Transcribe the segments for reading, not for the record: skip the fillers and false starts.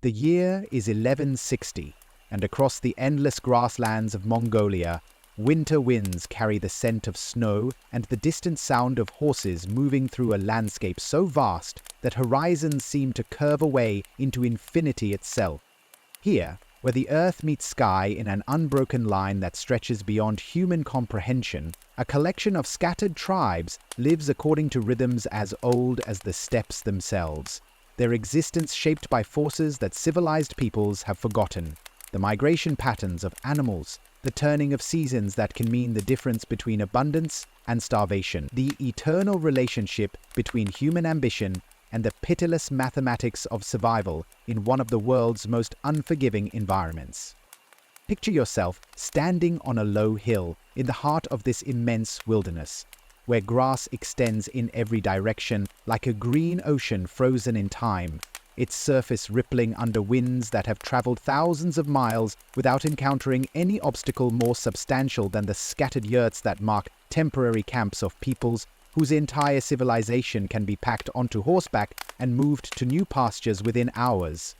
The year is 1160, and across the endless grasslands of Mongolia, winter winds carry the scent of snow and the distant sound of horses moving through a landscape so vast that horizons seem to curve away into infinity itself. Here, where the earth meets sky in an unbroken line that stretches beyond human comprehension, a collection of scattered tribes lives according to rhythms as old as the steppes themselves, their existence shaped by forces that civilized peoples have forgotten, the migration patterns of animals, the turning of seasons that can mean the difference between abundance and starvation, the eternal relationship between human ambition and the pitiless mathematics of survival in one of the world's most unforgiving environments. Picture yourself standing on a low hill in the heart of this immense wilderness, where grass extends in every direction like a green ocean frozen in time, its surface rippling under winds that have traveled thousands of miles without encountering any obstacle more substantial than the scattered yurts that mark temporary camps of peoples whose entire civilization can be packed onto horseback and moved to new pastures within hours.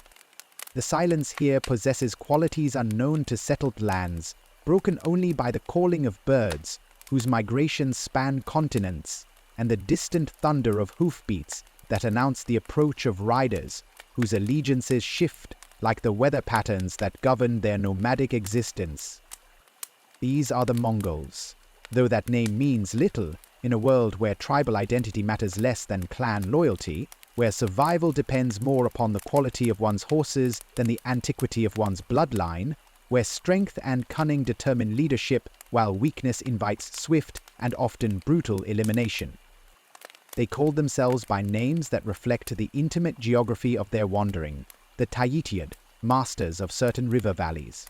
The silence here possesses qualities unknown to settled lands, broken only by the calling of birds, whose migrations span continents, and the distant thunder of hoofbeats that announce the approach of riders, whose allegiances shift like the weather patterns that govern their nomadic existence. These are the Mongols, though that name means little in a world where tribal identity matters less than clan loyalty, where survival depends more upon the quality of one's horses than the antiquity of one's bloodline, where strength and cunning determine leadership while weakness invites swift and often brutal elimination. They called themselves by names that reflect the intimate geography of their wandering: the Tayitiad, masters of certain river valleys;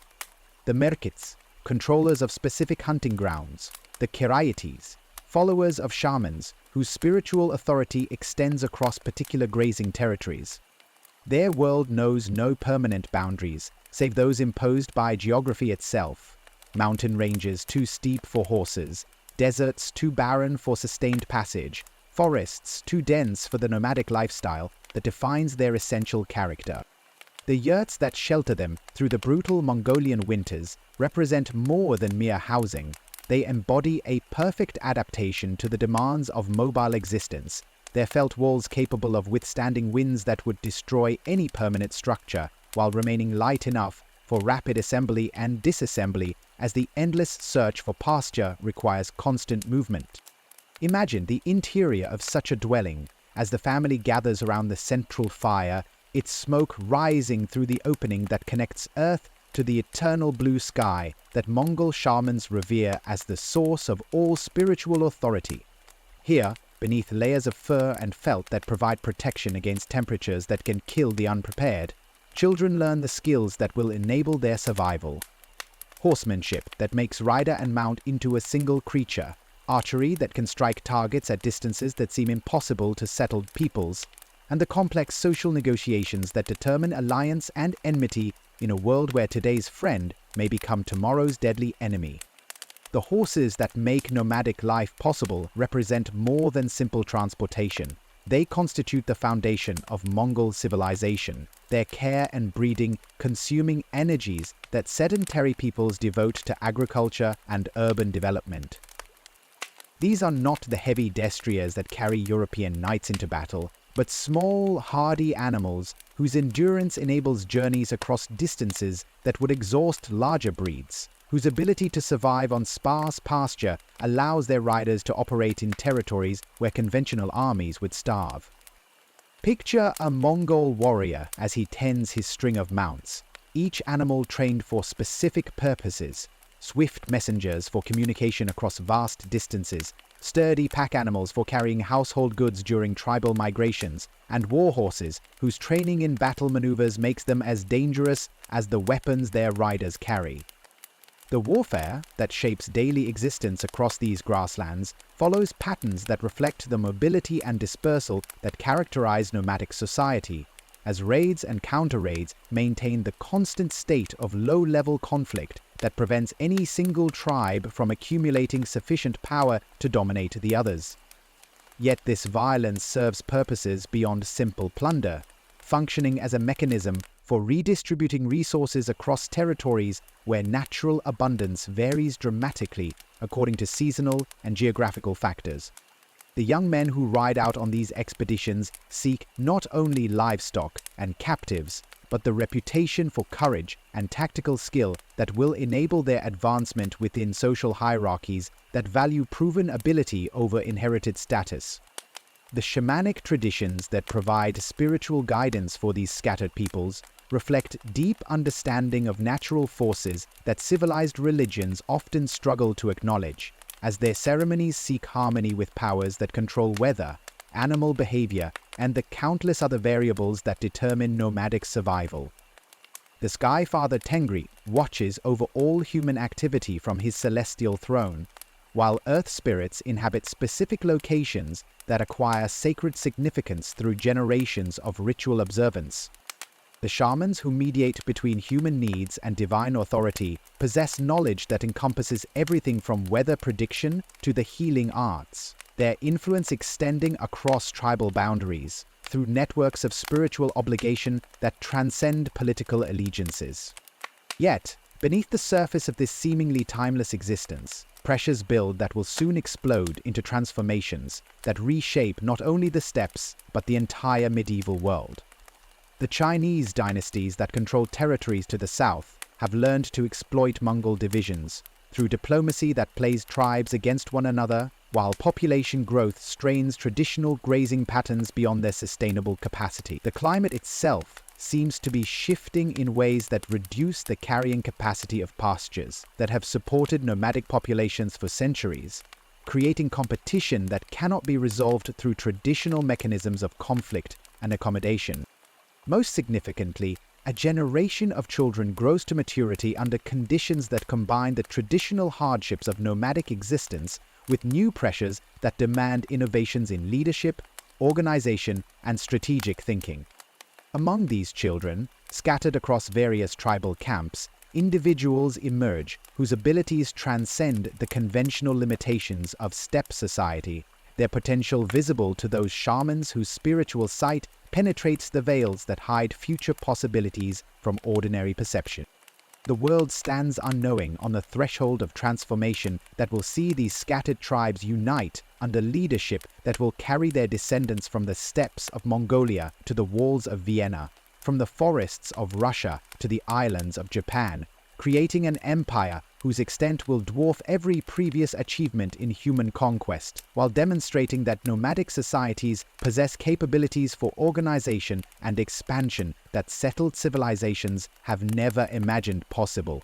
the Merkits, controllers of specific hunting grounds; the Khwarezmids, followers of shamans whose spiritual authority extends across particular grazing territories. Their world knows no permanent boundaries, save those imposed by geography itself: mountain ranges too steep for horses, deserts too barren for sustained passage, forests too dense for the nomadic lifestyle that defines their essential character. The yurts that shelter them through the brutal Mongolian winters represent more than mere housing. They embody a perfect adaptation to the demands of mobile existence, their felt walls capable of withstanding winds that would destroy any permanent structure, while remaining light enough for rapid assembly and disassembly as the endless search for pasture requires constant movement. Imagine the interior of such a dwelling as the family gathers around the central fire, its smoke rising through the opening that connects earth to the eternal blue sky that Mongol shamans revere as the source of all spiritual authority. Here, beneath layers of fur and felt that provide protection against temperatures that can kill the unprepared, children learn the skills that will enable their survival. Horsemanship that makes rider and mount into a single creature, archery that can strike targets at distances that seem impossible to settled peoples, and the complex social negotiations that determine alliance and enmity in a world where today's friend may become tomorrow's deadly enemy. The horses that make nomadic life possible represent more than simple transportation. They constitute the foundation of Mongol civilization, their care and breeding consuming energies that sedentary peoples devote to agriculture and urban development. These are not the heavy destriers that carry European knights into battle, but small, hardy animals whose endurance enables journeys across distances that would exhaust larger breeds, whose ability to survive on sparse pasture allows their riders to operate in territories where conventional armies would starve. Picture a Mongol warrior as he tends his string of mounts, each animal trained for specific purposes: swift messengers for communication across vast distances, sturdy pack animals for carrying household goods during tribal migrations, and war horses whose training in battle maneuvers makes them as dangerous as the weapons their riders carry. The warfare that shapes daily existence across these grasslands follows patterns that reflect the mobility and dispersal that characterize nomadic society, as raids and counter-raids maintain the constant state of low-level conflict that prevents any single tribe from accumulating sufficient power to dominate the others. Yet this violence serves purposes beyond simple plunder, functioning as a mechanism for redistributing resources across territories where natural abundance varies dramatically according to seasonal and geographical factors. The young men who ride out on these expeditions seek not only livestock and captives, but the reputation for courage and tactical skill that will enable their advancement within social hierarchies that value proven ability over inherited status. The shamanic traditions that provide spiritual guidance for these scattered peoples reflect deep understanding of natural forces that civilized religions often struggle to acknowledge, as their ceremonies seek harmony with powers that control weather, animal behavior, and the countless other variables that determine nomadic survival. The Sky Father Tengri watches over all human activity from his celestial throne, while earth spirits inhabit specific locations that acquire sacred significance through generations of ritual observance. The shamans who mediate between human needs and divine authority possess knowledge that encompasses everything from weather prediction to the healing arts, their influence extending across tribal boundaries through networks of spiritual obligation that transcend political allegiances. Yet, beneath the surface of this seemingly timeless existence, pressures build that will soon explode into transformations that reshape not only the steppes but the entire medieval world. The Chinese dynasties that control territories to the south have learned to exploit Mongol divisions through diplomacy that plays tribes against one another, while population growth strains traditional grazing patterns beyond their sustainable capacity. The climate itself seems to be shifting in ways that reduce the carrying capacity of pastures that have supported nomadic populations for centuries, creating competition that cannot be resolved through traditional mechanisms of conflict and accommodation. Most significantly, a generation of children grows to maturity under conditions that combine the traditional hardships of nomadic existence with new pressures that demand innovations in leadership, organization, and strategic thinking. Among these children, scattered across various tribal camps, individuals emerge whose abilities transcend the conventional limitations of steppe society, their potential visible to those shamans whose spiritual sight penetrates the veils that hide future possibilities from ordinary perception. The world stands unknowing on the threshold of transformation that will see these scattered tribes unite under leadership that will carry their descendants from the steppes of Mongolia to the walls of Vienna, from the forests of Russia to the islands of Japan, creating an empire whose extent will dwarf every previous achievement in human conquest, while demonstrating that nomadic societies possess capabilities for organization and expansion that settled civilizations have never imagined possible.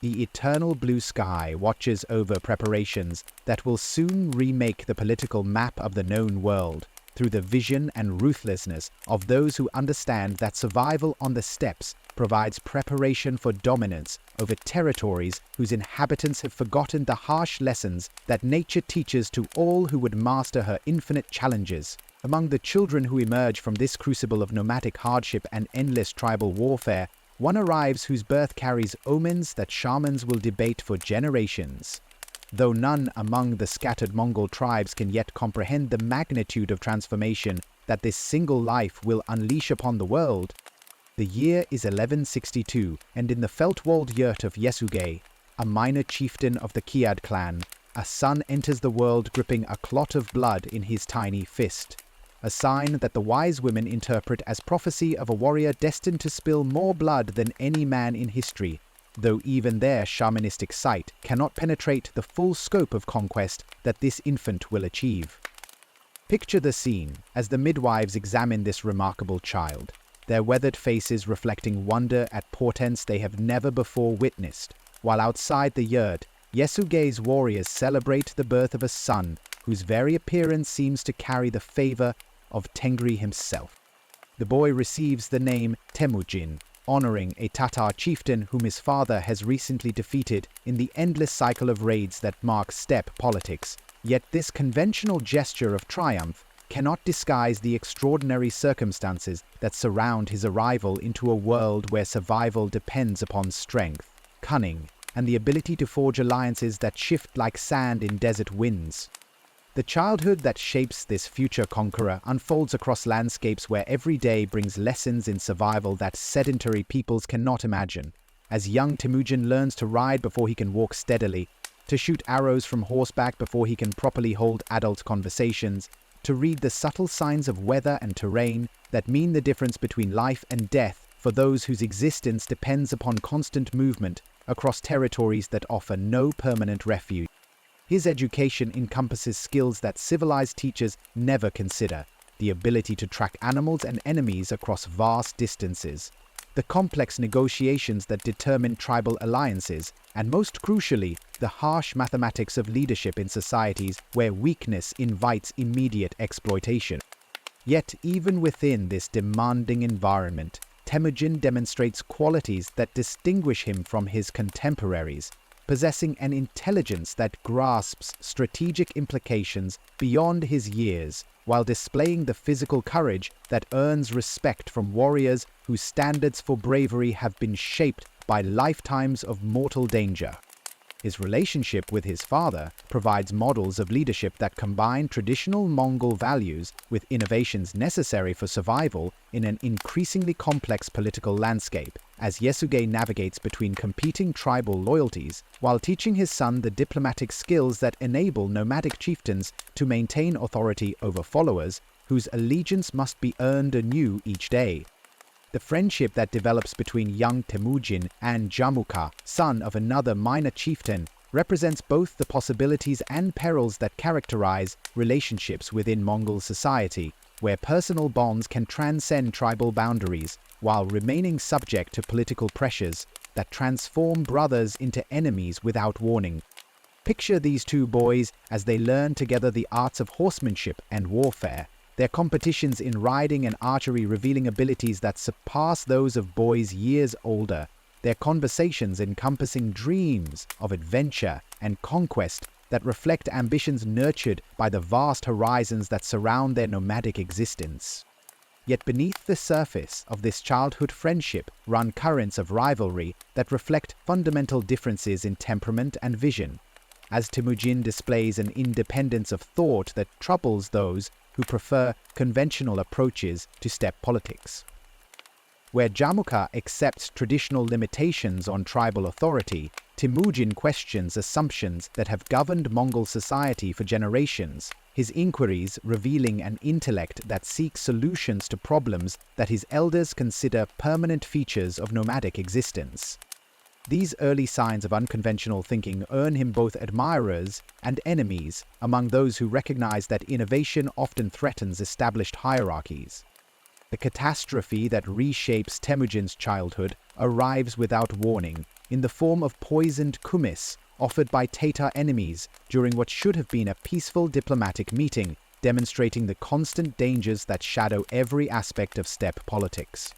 The eternal blue sky watches over preparations that will soon remake the political map of the known world through the vision and ruthlessness of those who understand that survival on the steppes provides preparation for dominance over territories whose inhabitants have forgotten the harsh lessons that nature teaches to all who would master her infinite challenges. Among the children who emerge from this crucible of nomadic hardship and endless tribal warfare, one arrives whose birth carries omens that shamans will debate for generations. Though none among the scattered Mongol tribes can yet comprehend the magnitude of transformation that this single life will unleash upon the world, the year is 1162, and in the Feldwald yurt of Yesugei, a minor chieftain of the Kiad clan, a son enters the world gripping a clot of blood in his tiny fist, a sign that the wise women interpret as prophecy of a warrior destined to spill more blood than any man in history, though even their shamanistic sight cannot penetrate the full scope of conquest that this infant will achieve. Picture the scene as the midwives examine this remarkable child, their weathered faces reflecting wonder at portents they have never before witnessed, while outside the yurt, Yesugei's warriors celebrate the birth of a son whose very appearance seems to carry the favor of Tengri himself. The boy receives the name Temüjin, honoring a Tatar chieftain whom his father has recently defeated in the endless cycle of raids that mark steppe politics. Yet this conventional gesture of triumph cannot disguise the extraordinary circumstances that surround his arrival into a world where survival depends upon strength, cunning, and the ability to forge alliances that shift like sand in desert winds. The childhood that shapes this future conqueror unfolds across landscapes where every day brings lessons in survival that sedentary peoples cannot imagine. As young Temüjin learns to ride before he can walk steadily, to shoot arrows from horseback before he can properly hold adult conversations, to read the subtle signs of weather and terrain that mean the difference between life and death for those whose existence depends upon constant movement across territories that offer no permanent refuge. His education encompasses skills that civilized teachers never consider: the ability to track animals and enemies across vast distances, the complex negotiations that determine tribal alliances, and most crucially, the harsh mathematics of leadership in societies where weakness invites immediate exploitation. Yet, even within this demanding environment, Temüjin demonstrates qualities that distinguish him from his contemporaries, possessing an intelligence that grasps strategic implications beyond his years, while displaying the physical courage that earns respect from warriors whose standards for bravery have been shaped by lifetimes of mortal danger. His relationship with his father provides models of leadership that combine traditional Mongol values with innovations necessary for survival in an increasingly complex political landscape, as Yasuge navigates between competing tribal loyalties while teaching his son the diplomatic skills that enable nomadic chieftains to maintain authority over followers whose allegiance must be earned anew each day. The friendship that develops between young Temüjin and Jamukha, son of another minor chieftain, represents both the possibilities and perils that characterize relationships within Mongol society, where personal bonds can transcend tribal boundaries while remaining subject to political pressures that transform brothers into enemies without warning. Picture these two boys as they learn together the arts of horsemanship and warfare, their competitions in riding and archery revealing abilities that surpass those of boys years older, their conversations encompassing dreams of adventure and conquest that reflect ambitions nurtured by the vast horizons that surround their nomadic existence. Yet beneath the surface of this childhood friendship run currents of rivalry that reflect fundamental differences in temperament and vision, as Temüjin displays an independence of thought that troubles those who prefer conventional approaches to steppe politics. Where Jamukha accepts traditional limitations on tribal authority, Temüjin questions assumptions that have governed Mongol society for generations, his inquiries revealing an intellect that seeks solutions to problems that his elders consider permanent features of nomadic existence. These early signs of unconventional thinking earn him both admirers and enemies among those who recognize that innovation often threatens established hierarchies. The catastrophe that reshapes Temüjin's childhood arrives without warning in the form of poisoned kumis offered by Tatar enemies during what should have been a peaceful diplomatic meeting, demonstrating the constant dangers that shadow every aspect of steppe politics.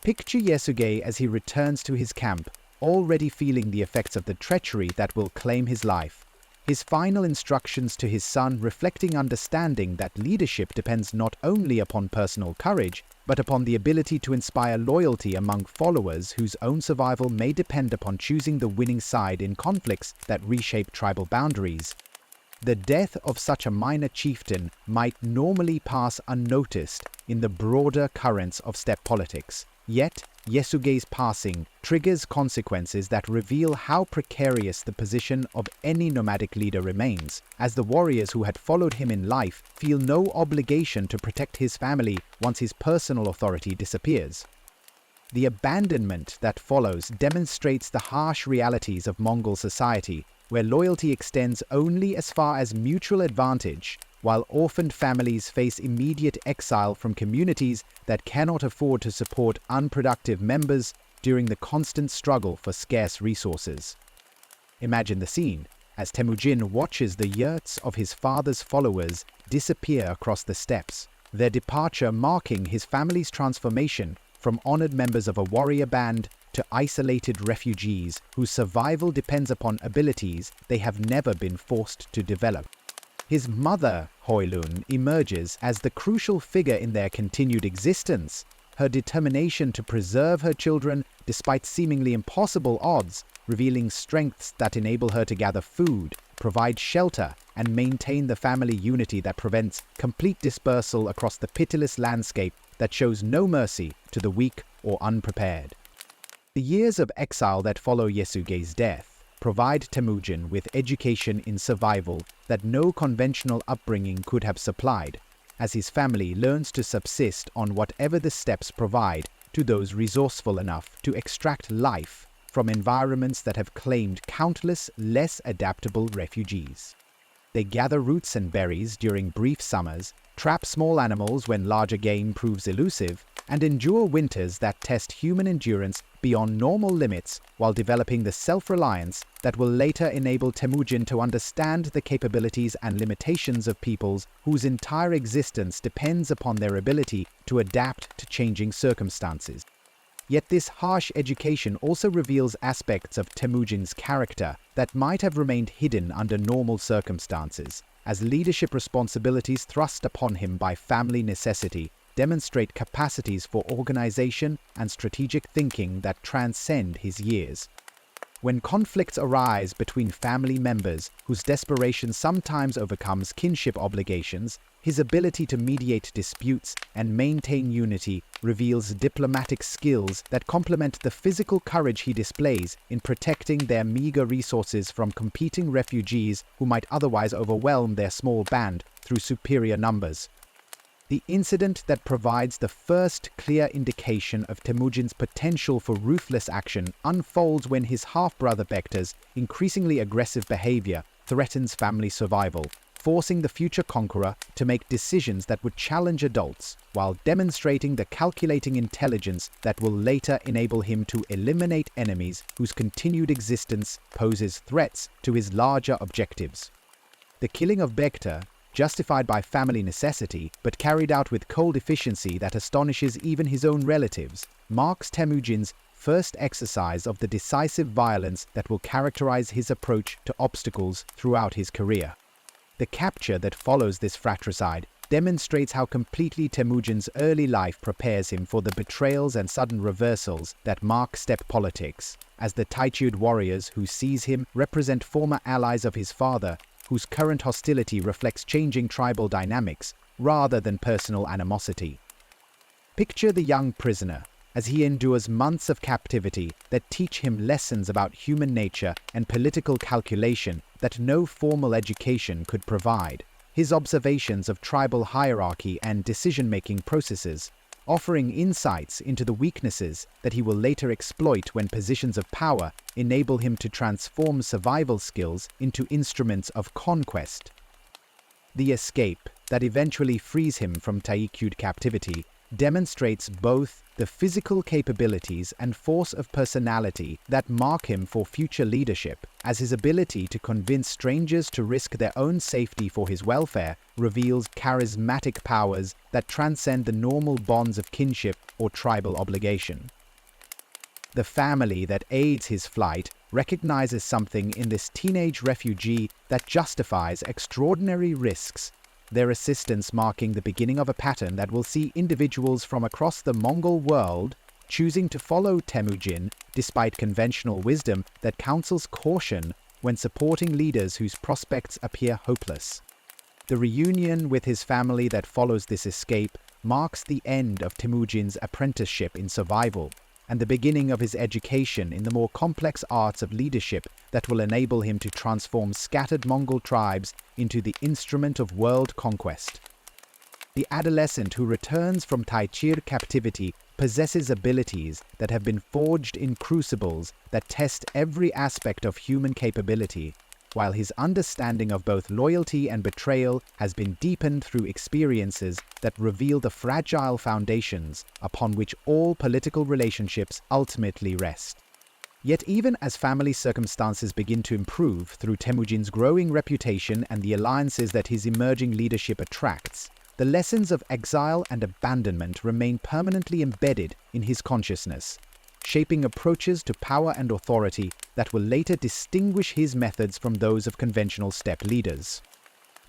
Picture Yasuge as he returns to his camp, already feeling the effects of the treachery that will claim his life. His final instructions to his son reflecting understanding that leadership depends not only upon personal courage, but upon the ability to inspire loyalty among followers whose own survival may depend upon choosing the winning side in conflicts that reshape tribal boundaries. The death of such a minor chieftain might normally pass unnoticed in the broader currents of steppe politics. Yet, Yasuge's passing triggers consequences that reveal how precarious the position of any nomadic leader remains, as the warriors who had followed him in life feel no obligation to protect his family once his personal authority disappears. The abandonment that follows demonstrates the harsh realities of Mongol society, where loyalty extends only as far as mutual advantage, while orphaned families face immediate exile from communities that cannot afford to support unproductive members during the constant struggle for scarce resources. Imagine the scene as Temüjin watches the yurts of his father's followers disappear across the steppes, their departure marking his family's transformation from honored members of a warrior band to isolated refugees whose survival depends upon abilities they have never been forced to develop. His mother, Hoylun, emerges as the crucial figure in their continued existence. Her determination to preserve her children despite seemingly impossible odds, revealing strengths that enable her to gather food, provide shelter, and maintain the family unity that prevents complete dispersal across the pitiless landscape that shows no mercy to the weak or unprepared. The years of exile that follow Yesugei's death provide Temüjin with education in survival that no conventional upbringing could have supplied, as his family learns to subsist on whatever the steppes provide to those resourceful enough to extract life from environments that have claimed countless less adaptable refugees. They gather roots and berries during brief summers, trap small animals when larger game proves elusive, and endure winters that test human endurance beyond normal limits while developing the self-reliance that will later enable Temüjin to understand the capabilities and limitations of peoples whose entire existence depends upon their ability to adapt to changing circumstances. Yet this harsh education also reveals aspects of Temüjin's character that might have remained hidden under normal circumstances, as leadership responsibilities thrust upon him by family necessity demonstrate capacities for organization and strategic thinking that transcend his years. When conflicts arise between family members whose desperation sometimes overcomes kinship obligations, his ability to mediate disputes and maintain unity reveals diplomatic skills that complement the physical courage he displays in protecting their meager resources from competing refugees who might otherwise overwhelm their small band through superior numbers. The incident that provides the first clear indication of Temüjin's potential for ruthless action unfolds when his half-brother Bekta's increasingly aggressive behavior threatens family survival, forcing the future conqueror to make decisions that would challenge adults, while demonstrating the calculating intelligence that will later enable him to eliminate enemies whose continued existence poses threats to his larger objectives. The killing of Bekta, justified by family necessity, but carried out with cold efficiency that astonishes even his own relatives, marks Temüjin's first exercise of the decisive violence that will characterize his approach to obstacles throughout his career. The capture that follows this fratricide demonstrates how completely Temüjin's early life prepares him for the betrayals and sudden reversals that mark steppe politics, as the Taijud warriors who seize him represent former allies of his father, whose current hostility reflects changing tribal dynamics rather than personal animosity. Picture the young prisoner as he endures months of captivity that teach him lessons about human nature and political calculation that no formal education could provide. His observations of tribal hierarchy and decision-making processes, offering insights into the weaknesses that he will later exploit when positions of power enable him to transform survival skills into instruments of conquest. The escape that eventually frees him from Taijud captivity demonstrates both the physical capabilities and force of personality that mark him for future leadership, as his ability to convince strangers to risk their own safety for his welfare reveals charismatic powers that transcend the normal bonds of kinship or tribal obligation. The family that aids his flight recognizes something in this teenage refugee that justifies extraordinary risks, their assistance marking the beginning of a pattern that will see individuals from across the Mongol world choosing to follow Temüjin despite conventional wisdom that counsels caution when supporting leaders whose prospects appear hopeless. The reunion with his family that follows this escape marks the end of Temüjin's apprenticeship in survival, and the beginning of his education in the more complex arts of leadership that will enable him to transform scattered Mongol tribes into the instrument of world conquest. The adolescent who returns from Taijud captivity possesses abilities that have been forged in crucibles that test every aspect of human capability, while his understanding of both loyalty and betrayal has been deepened through experiences that reveal the fragile foundations upon which all political relationships ultimately rest. Yet even as family circumstances begin to improve through Temüjin's growing reputation and the alliances that his emerging leadership attracts, the lessons of exile and abandonment remain permanently embedded in his consciousness, shaping approaches to power and authority that will later distinguish his methods from those of conventional steppe leaders.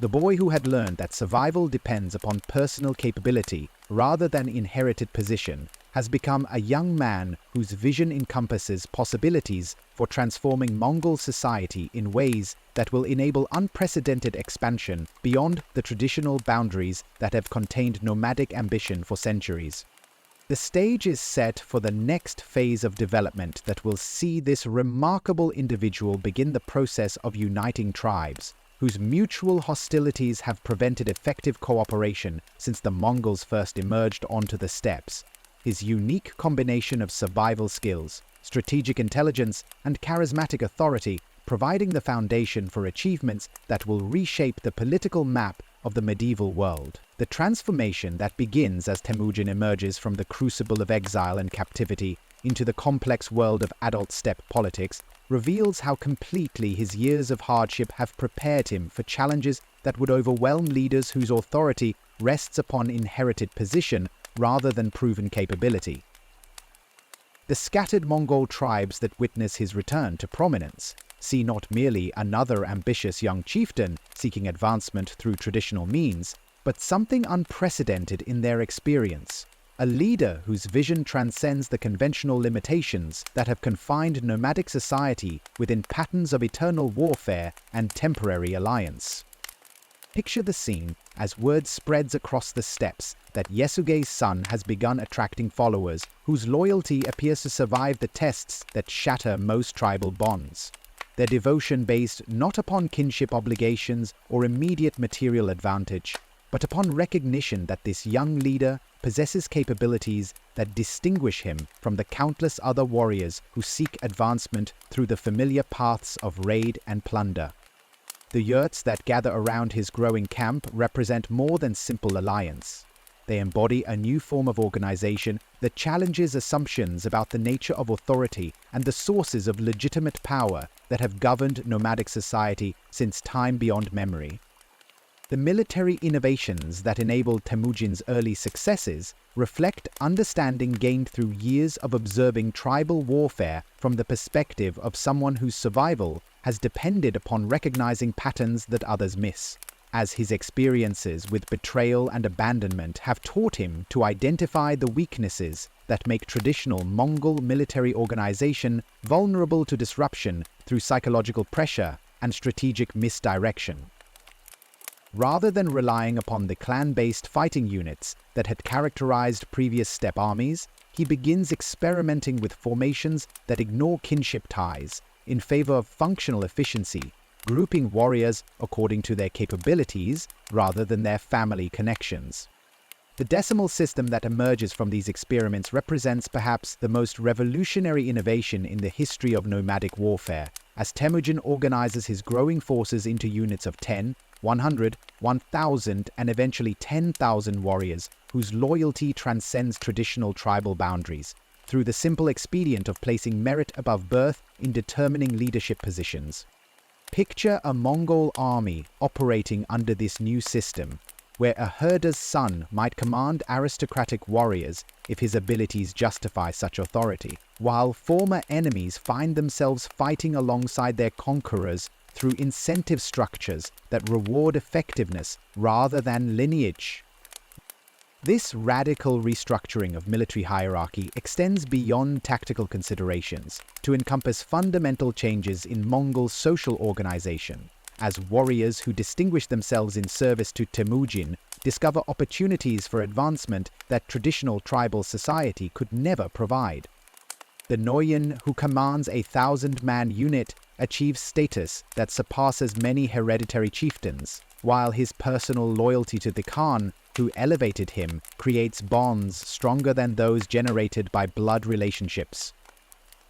The boy who had learned that survival depends upon personal capability rather than inherited position has become a young man whose vision encompasses possibilities for transforming Mongol society in ways that will enable unprecedented expansion beyond the traditional boundaries that have contained nomadic ambition for centuries. The stage is set for the next phase of development that will see this remarkable individual begin the process of uniting tribes, whose mutual hostilities have prevented effective cooperation since the Mongols first emerged onto the steppes. His unique combination of survival skills, strategic intelligence, and charismatic authority, providing the foundation for achievements that will reshape the political map of the medieval world. The transformation that begins as Temüjin emerges from the crucible of exile and captivity into the complex world of adult steppe politics reveals how completely his years of hardship have prepared him for challenges that would overwhelm leaders whose authority rests upon inherited position rather than proven capability. The scattered Mongol tribes that witness his return to prominence see not merely another ambitious young chieftain seeking advancement through traditional means, but something unprecedented in their experience. A leader whose vision transcends the conventional limitations that have confined nomadic society within patterns of eternal warfare and temporary alliance. Picture the scene as word spreads across the steppes that Yasuge's son has begun attracting followers whose loyalty appears to survive the tests that shatter most tribal bonds. Their devotion based not upon kinship obligations or immediate material advantage, but upon recognition that this young leader possesses capabilities that distinguish him from the countless other warriors who seek advancement through the familiar paths of raid and plunder. The yurts that gather around his growing camp represent more than simple alliance. They embody a new form of organization that challenges assumptions about the nature of authority and the sources of legitimate power that have governed nomadic society since time beyond memory. The military innovations that enabled Temujin's early successes reflect understanding gained through years of observing tribal warfare from the perspective of someone whose survival has depended upon recognizing patterns that others miss, as his experiences with betrayal and abandonment have taught him to identify the weaknesses that make traditional Mongol military organization vulnerable to disruption through psychological pressure and strategic misdirection. Rather than relying upon the clan-based fighting units that had characterized previous steppe armies, he begins experimenting with formations that ignore kinship ties in favor of functional efficiency, grouping warriors according to their capabilities rather than their family connections. The decimal system that emerges from these experiments represents perhaps the most revolutionary innovation in the history of nomadic warfare, as Temujin organizes his growing forces into units of 10, 100, 1,000, and eventually 10,000 warriors whose loyalty transcends traditional tribal boundaries, through the simple expedient of placing merit above birth in determining leadership positions. Picture a Mongol army operating under this new system, where a herder's son might command aristocratic warriors if his abilities justify such authority, while former enemies find themselves fighting alongside their conquerors through incentive structures that reward effectiveness rather than lineage. This radical restructuring of military hierarchy extends beyond tactical considerations to encompass fundamental changes in Mongol social organization, as warriors who distinguish themselves in service to Temujin discover opportunities for advancement that traditional tribal society could never provide. The Noyan, who commands a 1,000-man unit, achieves status that surpasses many hereditary chieftains, while his personal loyalty to the Khan, who elevated him, creates bonds stronger than those generated by blood relationships.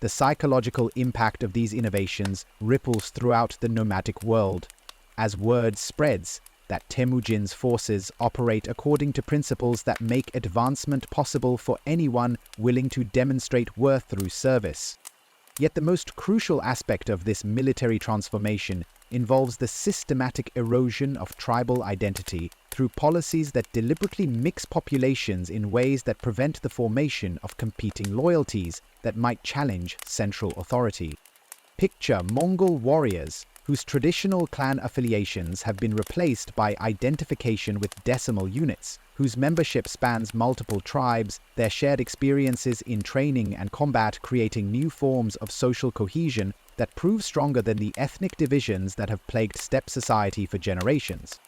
The psychological impact of these innovations ripples throughout the nomadic world, as word spreads that Temujin's forces operate according to principles that make advancement possible for anyone willing to demonstrate worth through service. Yet the most crucial aspect of this military transformation involves the systematic erosion of tribal identity through policies that deliberately mix populations in ways that prevent the formation of competing loyalties that might challenge central authority. Picture Mongol warriors whose traditional clan affiliations have been replaced by identification with decimal units, whose membership spans multiple tribes, their shared experiences in training and combat creating new forms of social cohesion that prove stronger than the ethnic divisions that have plagued steppe society for generations.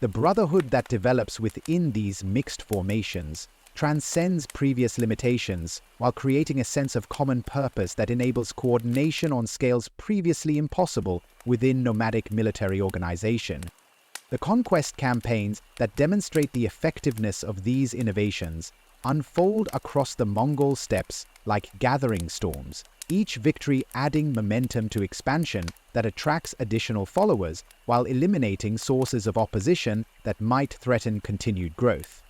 The brotherhood that develops within these mixed formations transcends previous limitations while creating a sense of common purpose that enables coordination on scales previously impossible within nomadic military organization. The conquest campaigns that demonstrate the effectiveness of these innovations unfold across the Mongol steppes like gathering storms, each victory adding momentum to expansion that attracts additional followers while eliminating sources of opposition that might threaten continued growth.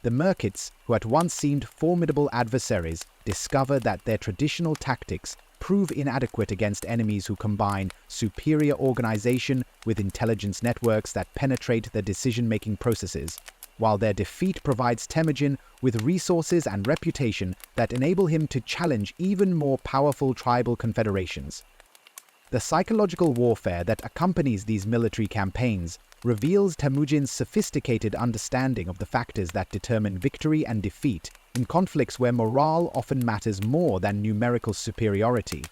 The Merkits, who at once seemed formidable adversaries, discover that their traditional tactics prove inadequate against enemies who combine superior organization with intelligence networks that penetrate their decision-making processes, while their defeat provides Temüjin with resources and reputation that enable him to challenge even more powerful tribal confederations. The psychological warfare that accompanies these military campaigns reveals Temüjin's sophisticated understanding of the factors that determine victory and defeat in conflicts where morale often matters more than numerical superiority,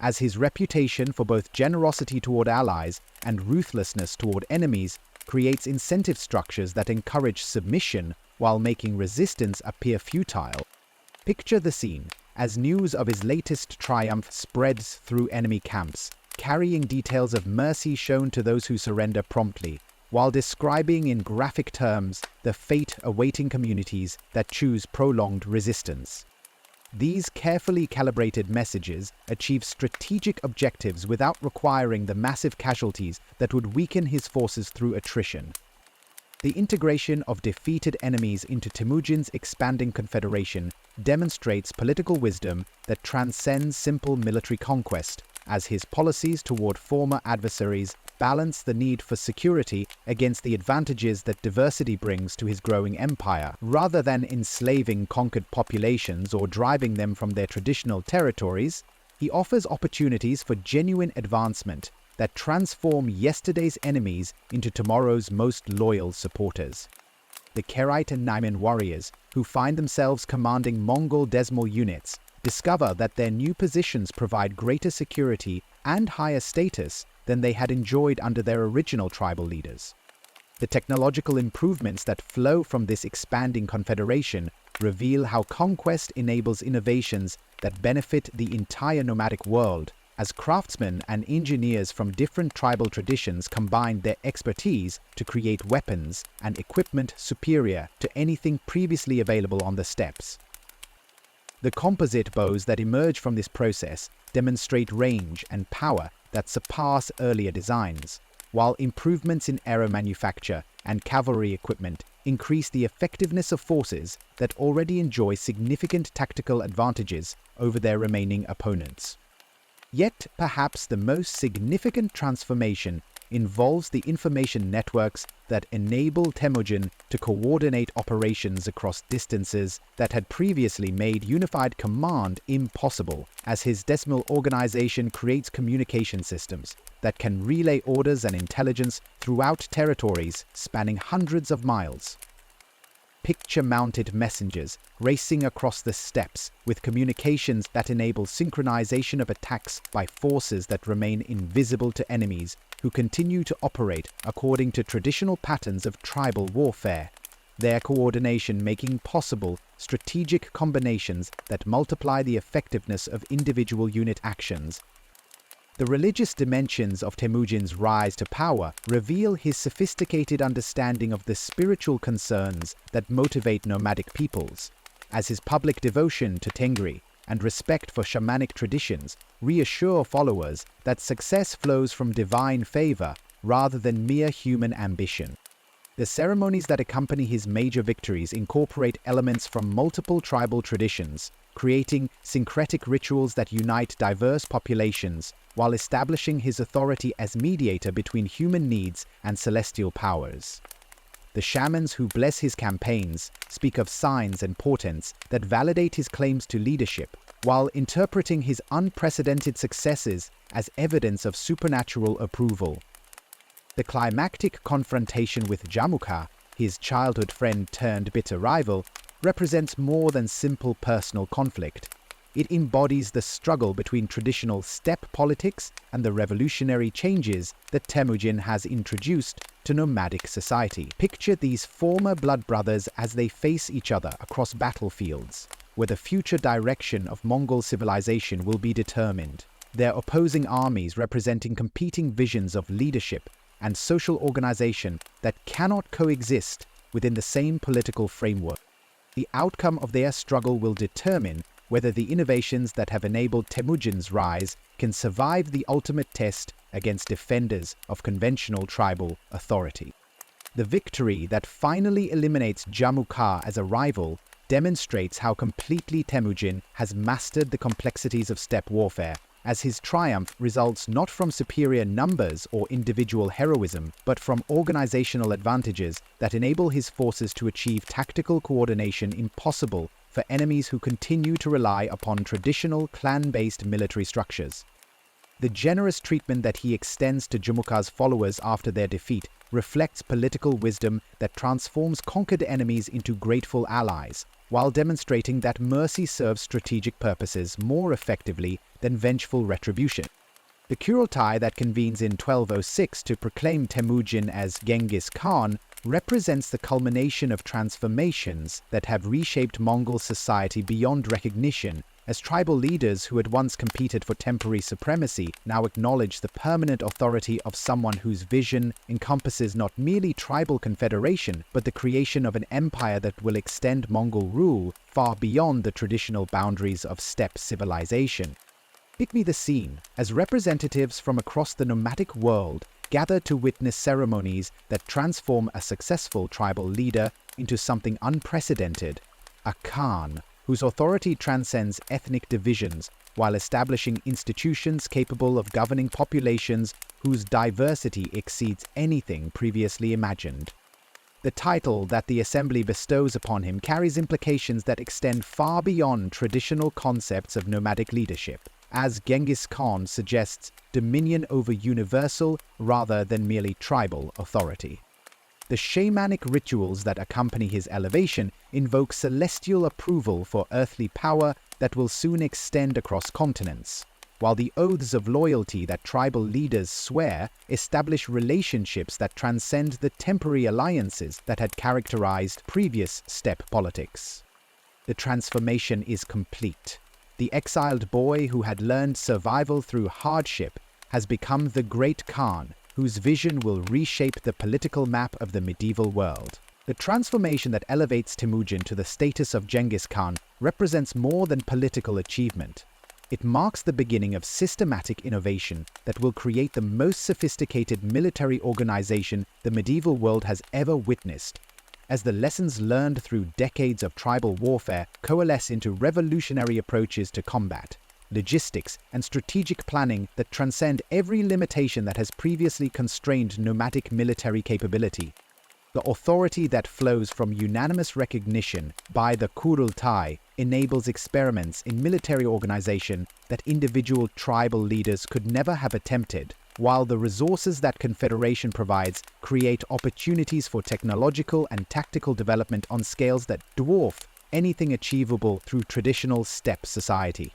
as his reputation for both generosity toward allies and ruthlessness toward enemies creates incentive structures that encourage submission while making resistance appear futile. Picture the scene as news of his latest triumph spreads through enemy camps, carrying details of mercy shown to those who surrender promptly, while describing in graphic terms the fate awaiting communities that choose prolonged resistance. These carefully calibrated messages achieve strategic objectives without requiring the massive casualties that would weaken his forces through attrition. The integration of defeated enemies into Temüjin's expanding confederation demonstrates political wisdom that transcends simple military conquest, as his policies toward former adversaries balance the need for security against the advantages that diversity brings to his growing empire. Rather than enslaving conquered populations or driving them from their traditional territories, he offers opportunities for genuine advancement that transform yesterday's enemies into tomorrow's most loyal supporters. The Kherite and Naiman warriors, who find themselves commanding Mongol decimal units, discover that their new positions provide greater security and higher status than they had enjoyed under their original tribal leaders. The technological improvements that flow from this expanding confederation reveal how conquest enables innovations that benefit the entire nomadic world, as craftsmen and engineers from different tribal traditions combine their expertise to create weapons and equipment superior to anything previously available on the steppes. The composite bows that emerge from this process demonstrate range and power that surpass earlier designs, while improvements in arrow manufacture and cavalry equipment increase the effectiveness of forces that already enjoy significant tactical advantages over their remaining opponents. Yet, perhaps the most significant transformation involves the information networks that enable Temüjin to coordinate operations across distances that had previously made unified command impossible, as his decimal organization creates communication systems that can relay orders and intelligence throughout territories spanning hundreds of miles. Picture-mounted messengers racing across the steppes with communications that enable synchronization of attacks by forces that remain invisible to enemies who continue to operate according to traditional patterns of tribal warfare, their coordination making possible strategic combinations that multiply the effectiveness of individual unit actions. The religious dimensions of Temüjin's rise to power reveal his sophisticated understanding of the spiritual concerns that motivate nomadic peoples, as his public devotion to Tengri and respect for shamanic traditions reassure followers that success flows from divine favor rather than mere human ambition. The ceremonies that accompany his major victories incorporate elements from multiple tribal traditions, creating syncretic rituals that unite diverse populations while establishing his authority as mediator between human needs and celestial powers. The shamans who bless his campaigns speak of signs and portents that validate his claims to leadership, while interpreting his unprecedented successes as evidence of supernatural approval. The climactic confrontation with Jamukha, his childhood friend turned bitter rival, represents more than simple personal conflict. It embodies the struggle between traditional steppe politics and the revolutionary changes that Temüjin has introduced to nomadic society. Picture these former blood brothers as they face each other across battlefields, where the future direction of Mongol civilization will be determined. Their opposing armies representing competing visions of leadership and social organization that cannot coexist within the same political framework. The outcome of their struggle will determine whether the innovations that have enabled Temüjin's rise can survive the ultimate test against defenders of conventional tribal authority. The victory that finally eliminates Jamukha as a rival demonstrates how completely Temüjin has mastered the complexities of steppe warfare, as his triumph results not from superior numbers or individual heroism, but from organizational advantages that enable his forces to achieve tactical coordination impossible for enemies who continue to rely upon traditional clan-based military structures. The generous treatment that he extends to Jamukha's followers after their defeat reflects political wisdom that transforms conquered enemies into grateful allies, while demonstrating that mercy serves strategic purposes more effectively than vengeful retribution. The Kurultai that convenes in 1206 to proclaim Temüjin as Genghis Khan represents the culmination of transformations that have reshaped Mongol society beyond recognition, as tribal leaders who had once competed for temporary supremacy now acknowledge the permanent authority of someone whose vision encompasses not merely tribal confederation, but the creation of an empire that will extend Mongol rule far beyond the traditional boundaries of steppe civilization. Picture the scene as representatives from across the nomadic world gather to witness ceremonies that transform a successful tribal leader into something unprecedented, a Khan whose authority transcends ethnic divisions while establishing institutions capable of governing populations whose diversity exceeds anything previously imagined. The title that the assembly bestows upon him carries implications that extend far beyond traditional concepts of nomadic leadership, as Genghis Khan suggests dominion over universal rather than merely tribal authority. The shamanic rituals that accompany his elevation invoke celestial approval for earthly power that will soon extend across continents, while the oaths of loyalty that tribal leaders swear establish relationships that transcend the temporary alliances that had characterized previous steppe politics. The transformation is complete. The exiled boy who had learned survival through hardship has become the great Khan, whose vision will reshape the political map of the medieval world. The transformation that elevates Temüjin to the status of Genghis Khan represents more than political achievement. It marks the beginning of systematic innovation that will create the most sophisticated military organization the medieval world has ever witnessed, as the lessons learned through decades of tribal warfare coalesce into revolutionary approaches to combat, logistics, and strategic planning that transcend every limitation that has previously constrained nomadic military capability. The authority that flows from unanimous recognition by the Kurultai enables experiments in military organization that individual tribal leaders could never have attempted, while the resources that Confederation provides create opportunities for technological and tactical development on scales that dwarf anything achievable through traditional steppe society.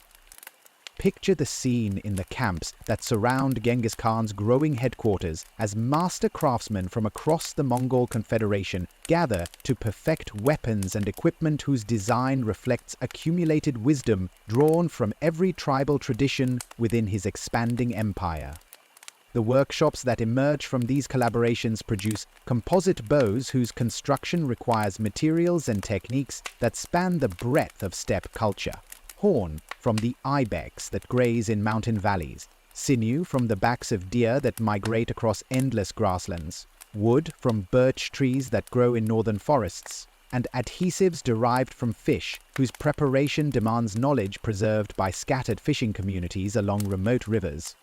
Picture the scene in the camps that surround Genghis Khan's growing headquarters as master craftsmen from across the Mongol Confederation gather to perfect weapons and equipment whose design reflects accumulated wisdom drawn from every tribal tradition within his expanding empire. The workshops that emerge from these collaborations produce composite bows whose construction requires materials and techniques that span the breadth of steppe culture. Horn from the ibex that graze in mountain valleys, sinew from the backs of deer that migrate across endless grasslands, wood from birch trees that grow in northern forests, and adhesives derived from fish whose preparation demands knowledge preserved by scattered fishing communities along remote rivers.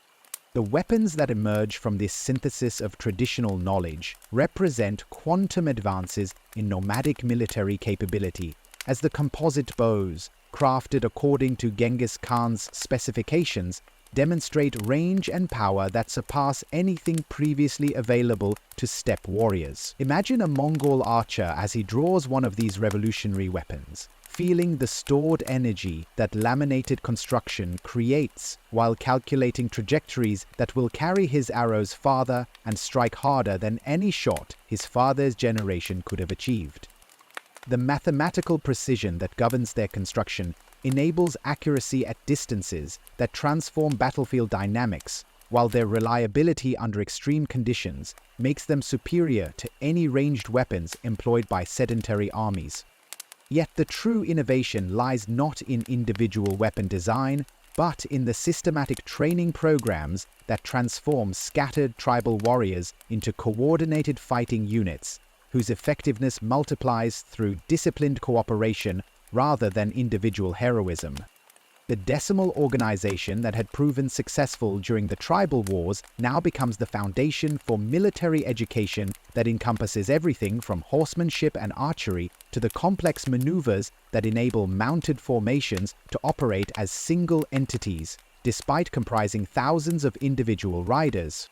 The weapons that emerge from this synthesis of traditional knowledge represent quantum advances in nomadic military capability, as the composite bows, crafted according to Genghis Khan's specifications, demonstrate range and power that surpass anything previously available to steppe warriors. Imagine a Mongol archer as he draws one of these revolutionary weapons, feeling the stored energy that laminated construction creates while calculating trajectories that will carry his arrows farther and strike harder than any shot his father's generation could have achieved. The mathematical precision that governs their construction enables accuracy at distances that transform battlefield dynamics, while their reliability under extreme conditions makes them superior to any ranged weapons employed by sedentary armies. Yet the true innovation lies not in individual weapon design, but in the systematic training programs that transform scattered tribal warriors into coordinated fighting units, whose effectiveness multiplies through disciplined cooperation rather than individual heroism. The decimal organization that had proven successful during the tribal wars now becomes the foundation for military education that encompasses everything from horsemanship and archery to the complex maneuvers that enable mounted formations to operate as single entities, despite comprising thousands of individual riders.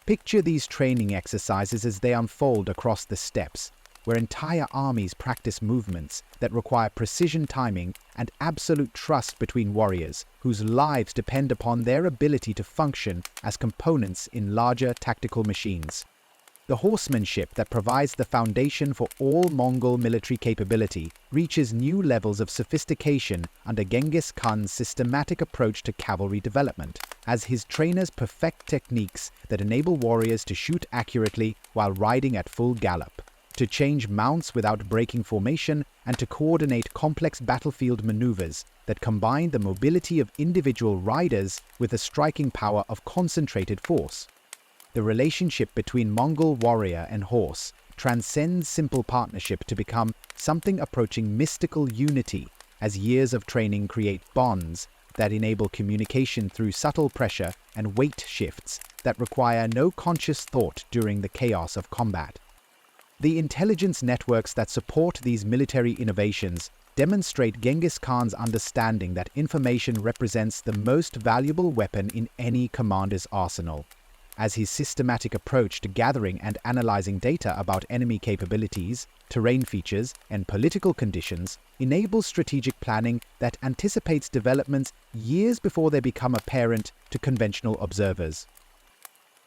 Picture these training exercises as they unfold across the steppes, where entire armies practice movements that require precision timing and absolute trust between warriors whose lives depend upon their ability to function as components in larger tactical machines. The horsemanship that provides the foundation for all Mongol military capability reaches new levels of sophistication under Genghis Khan's systematic approach to cavalry development, as his trainers perfect techniques that enable warriors to shoot accurately while riding at full gallop, to change mounts without breaking formation, and to coordinate complex battlefield maneuvers that combine the mobility of individual riders with the striking power of concentrated force. The relationship between Mongol warrior and horse transcends simple partnership to become something approaching mystical unity, as years of training create bonds that enable communication through subtle pressure and weight shifts that require no conscious thought during the chaos of combat. The intelligence networks that support these military innovations demonstrate Genghis Khan's understanding that information represents the most valuable weapon in any commander's arsenal, as his systematic approach to gathering and analyzing data about enemy capabilities, terrain features, and political conditions enables strategic planning that anticipates developments years before they become apparent to conventional observers.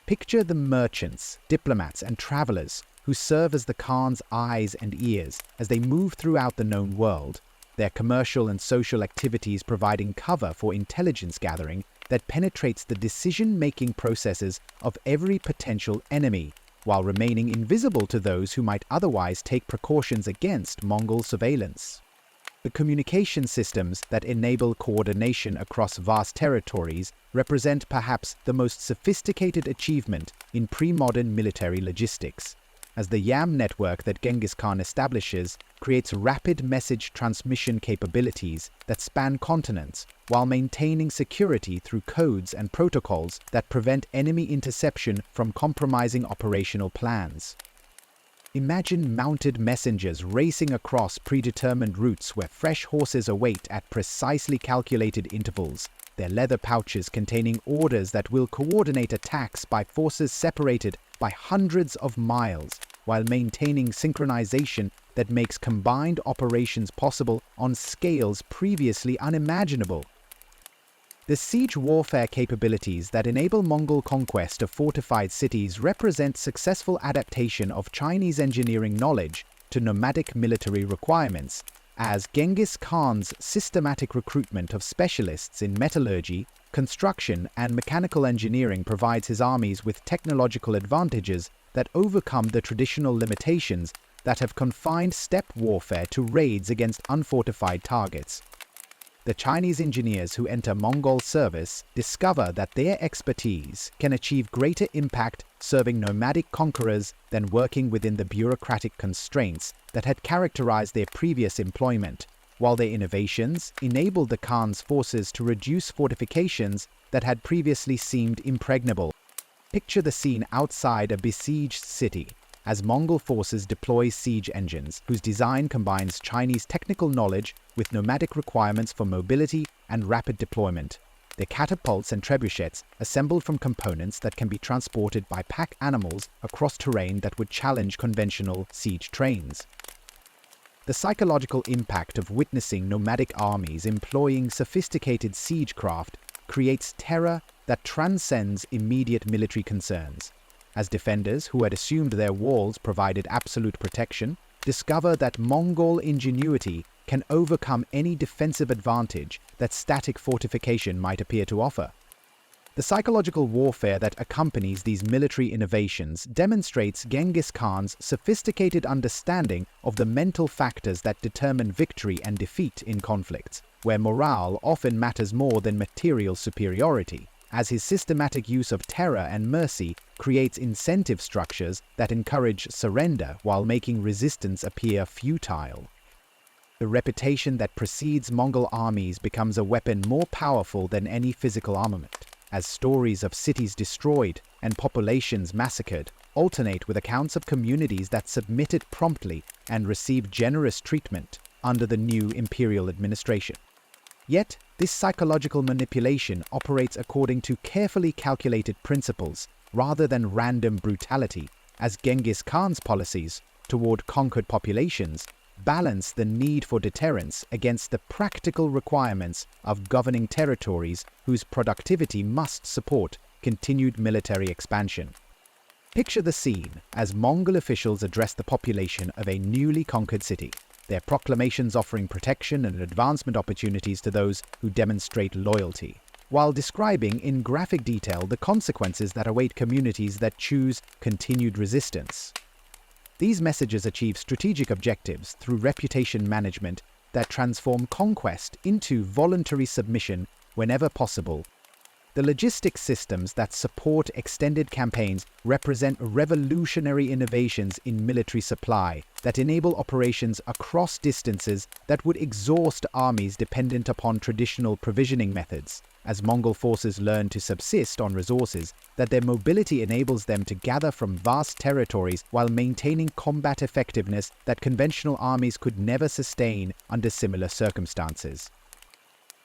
Picture the merchants, diplomats, and travelers who serve as the Khan's eyes and ears as they move throughout the known world, their commercial and social activities providing cover for intelligence gathering that penetrates the decision-making processes of every potential enemy, while remaining invisible to those who might otherwise take precautions against Mongol surveillance. The communication systems that enable coordination across vast territories represent perhaps the most sophisticated achievement in pre-modern military logistics, as the YAM network that Genghis Khan establishes creates rapid message transmission capabilities that span continents while maintaining security through codes and protocols that prevent enemy interception from compromising operational plans. Imagine mounted messengers racing across predetermined routes where fresh horses await at precisely calculated intervals, their leather pouches containing orders that will coordinate attacks by forces separated by hundreds of miles, while maintaining synchronization that makes combined operations possible on scales previously unimaginable. The siege warfare capabilities that enable Mongol conquest of fortified cities represent successful adaptation of Chinese engineering knowledge to nomadic military requirements, as Genghis Khan's systematic recruitment of specialists in metallurgy, construction, and mechanical engineering provides his armies with technological advantages that overcome the traditional limitations that have confined steppe warfare to raids against unfortified targets. The Chinese engineers who enter Mongol service discover that their expertise can achieve greater impact serving nomadic conquerors than working within the bureaucratic constraints that had characterized their previous employment, while their innovations enabled the Khan's forces to reduce fortifications that had previously seemed impregnable. Picture the scene outside a besieged city. as Mongol forces deploy siege engines, whose design combines Chinese technical knowledge with nomadic requirements for mobility and rapid deployment. Their catapults and trebuchets, assembled from components that can be transported by pack animals across terrain that would challenge conventional siege trains. The psychological impact of witnessing nomadic armies employing sophisticated siegecraft creates terror that transcends immediate military concerns, as defenders who had assumed their walls provided absolute protection discover that Mongol ingenuity can overcome any defensive advantage that static fortification might appear to offer. The psychological warfare that accompanies these military innovations demonstrates Genghis Khan's sophisticated understanding of the mental factors that determine victory and defeat in conflicts, where morale often matters more than material superiority, as his systematic use of terror and mercy creates incentive structures that encourage surrender while making resistance appear futile. The reputation that precedes Mongol armies becomes a weapon more powerful than any physical armament, as stories of cities destroyed and populations massacred alternate with accounts of communities that submitted promptly and received generous treatment under the new imperial administration. Yet, this psychological manipulation operates according to carefully calculated principles rather than random brutality, as Genghis Khan's policies toward conquered populations balance the need for deterrence against the practical requirements of governing territories whose productivity must support continued military expansion. Picture the scene as Mongol officials address the population of a newly conquered city, their proclamations offering protection and advancement opportunities to those who demonstrate loyalty, while describing in graphic detail the consequences that await communities that choose continued resistance. These messages achieve strategic objectives through reputation management that transform conquest into voluntary submission whenever possible. The logistics systems that support extended campaigns represent revolutionary innovations in military supply that enable operations across distances that would exhaust armies dependent upon traditional provisioning methods, as Mongol forces learn to subsist on resources that their mobility enables them to gather from vast territories while maintaining combat effectiveness that conventional armies could never sustain under similar circumstances.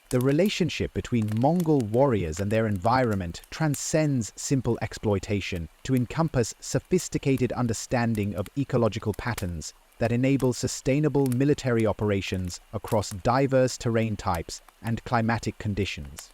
The relationship between Mongol warriors and their environment transcends simple exploitation to encompass sophisticated understanding of ecological patterns that enable sustainable military operations across diverse terrain types and climatic conditions.